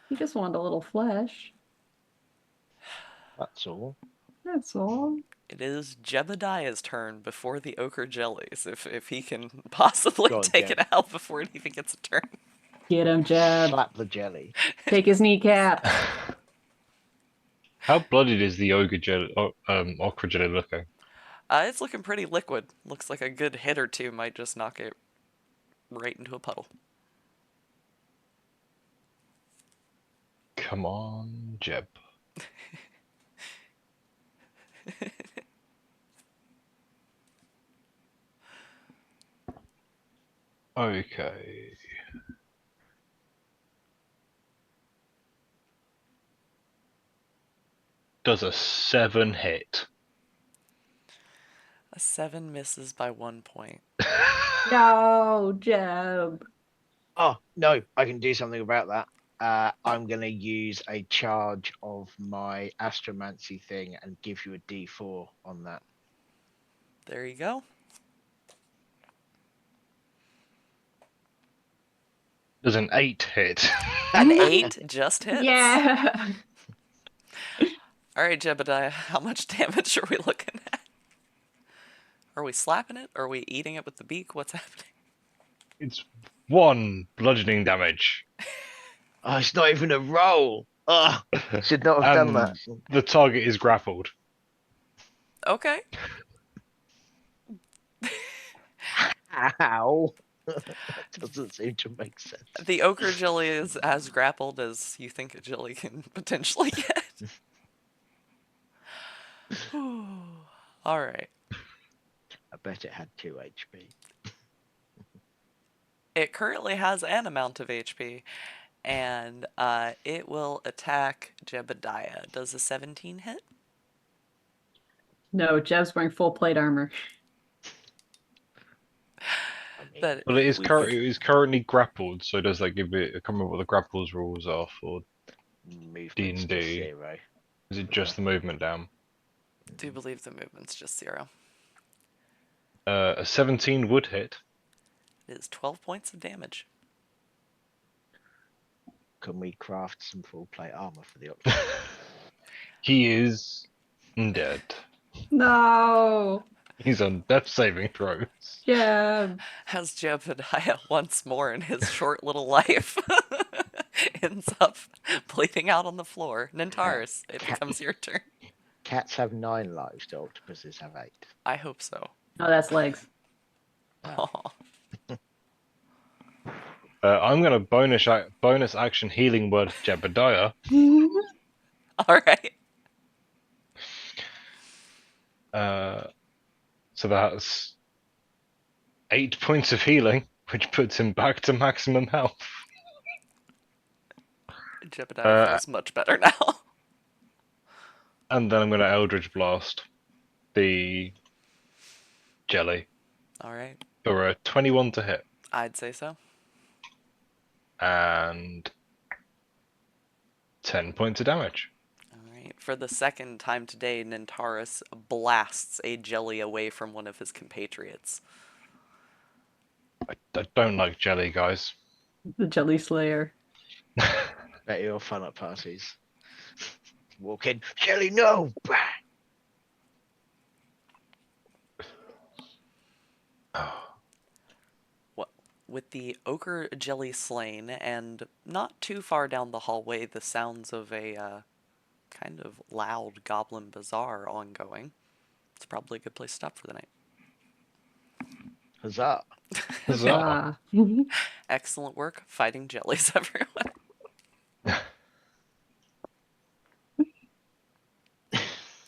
B: He just wanted a little flesh.
C: That's all.
B: That's all.
A: It is Jebediah's turn before the ochre jellies, if he can possibly
C: Go on,
A: take
C: Jeb.
A: it out before it even gets a turn.
B: Get him, Jeb.
C: Slap the jelly.
B: Take his kneecap.
D: How bloodied is the ochre jelly looking?
A: It's looking pretty liquid. Looks like a good hit or two might just knock it right into a puddle.
D: Come on, Jeb. Okay. Does a 7 hit?
A: A 7 misses by 1 point.
B: No, Jeb.
C: Oh, no, I can do something about that. I'm going to use a charge of my astromancy thing and give you a d4 on that.
A: There you go.
D: Does an 8 hit?
A: An 8 just hits.
B: Yeah.
A: Alright, Jebediah, how much damage are we looking at? Are we slapping it? Are we eating it with the beak? What's happening?
D: It's 1 bludgeoning damage.
C: Oh, it's not even a roll. Oh, should not have done that.
D: The target is grappled.
A: Okay.
C: Ow. That doesn't seem to make sense.
A: The ochre jelly is as grappled as you think a jelly can potentially get. Alright.
C: I bet it had 2 HP.
A: It currently has an amount of HP, and it will attack Jebediah. Does a 17 hit?
B: No, Jeb's wearing full plate armor.
C: I mean,
A: But
D: Well, it is,
C: We've-
D: it is currently grappled, so does that give it... I can't remember what the grapples rules are for
C: movement's
D: D&D.
C: just 0.
D: Is it just the movement down?
A: do believe the movement's just 0.
D: A 17 would hit.
A: It is 12 points of damage.
C: Can we craft some full plate armor for the option?
D: He is dead.
B: No,
D: He's on death saving throws.
B: Jeb.
A: As Jebediah once more in his short little life ends up bleeding out on the floor. Nintaris, it becomes your turn.
C: Cats have 9 lives, the octopuses have 8.
A: I hope so.
B: Oh, that's legs.
A: Aw.
D: I'm going to bonus action healing word Jebediah.
A: Alright.
D: So that's 8 points of healing, which puts him back to maximum health.
A: Jebediah feels much better now.
D: And then I'm going to Eldritch Blast the jelly
A: Alright.
D: for a 21 to hit.
A: I'd say so.
D: And 10 points of damage.
A: Alright. For the second time today, Nintaris blasts a jelly away from one of his compatriots.
D: I don't like jelly, guys.
B: The Jelly Slayer.
C: Bet you're fun at parties. Walk in, Jelly, no! Bang!
A: With the ochre jelly slain, and not too far down the hallway, the sounds of a kind of loud goblin bazaar ongoing. It's probably a good place to stop for the night.
C: Huzzah!
D: Huzzah.
B: Ah.
A: Excellent work fighting jellies, everyone.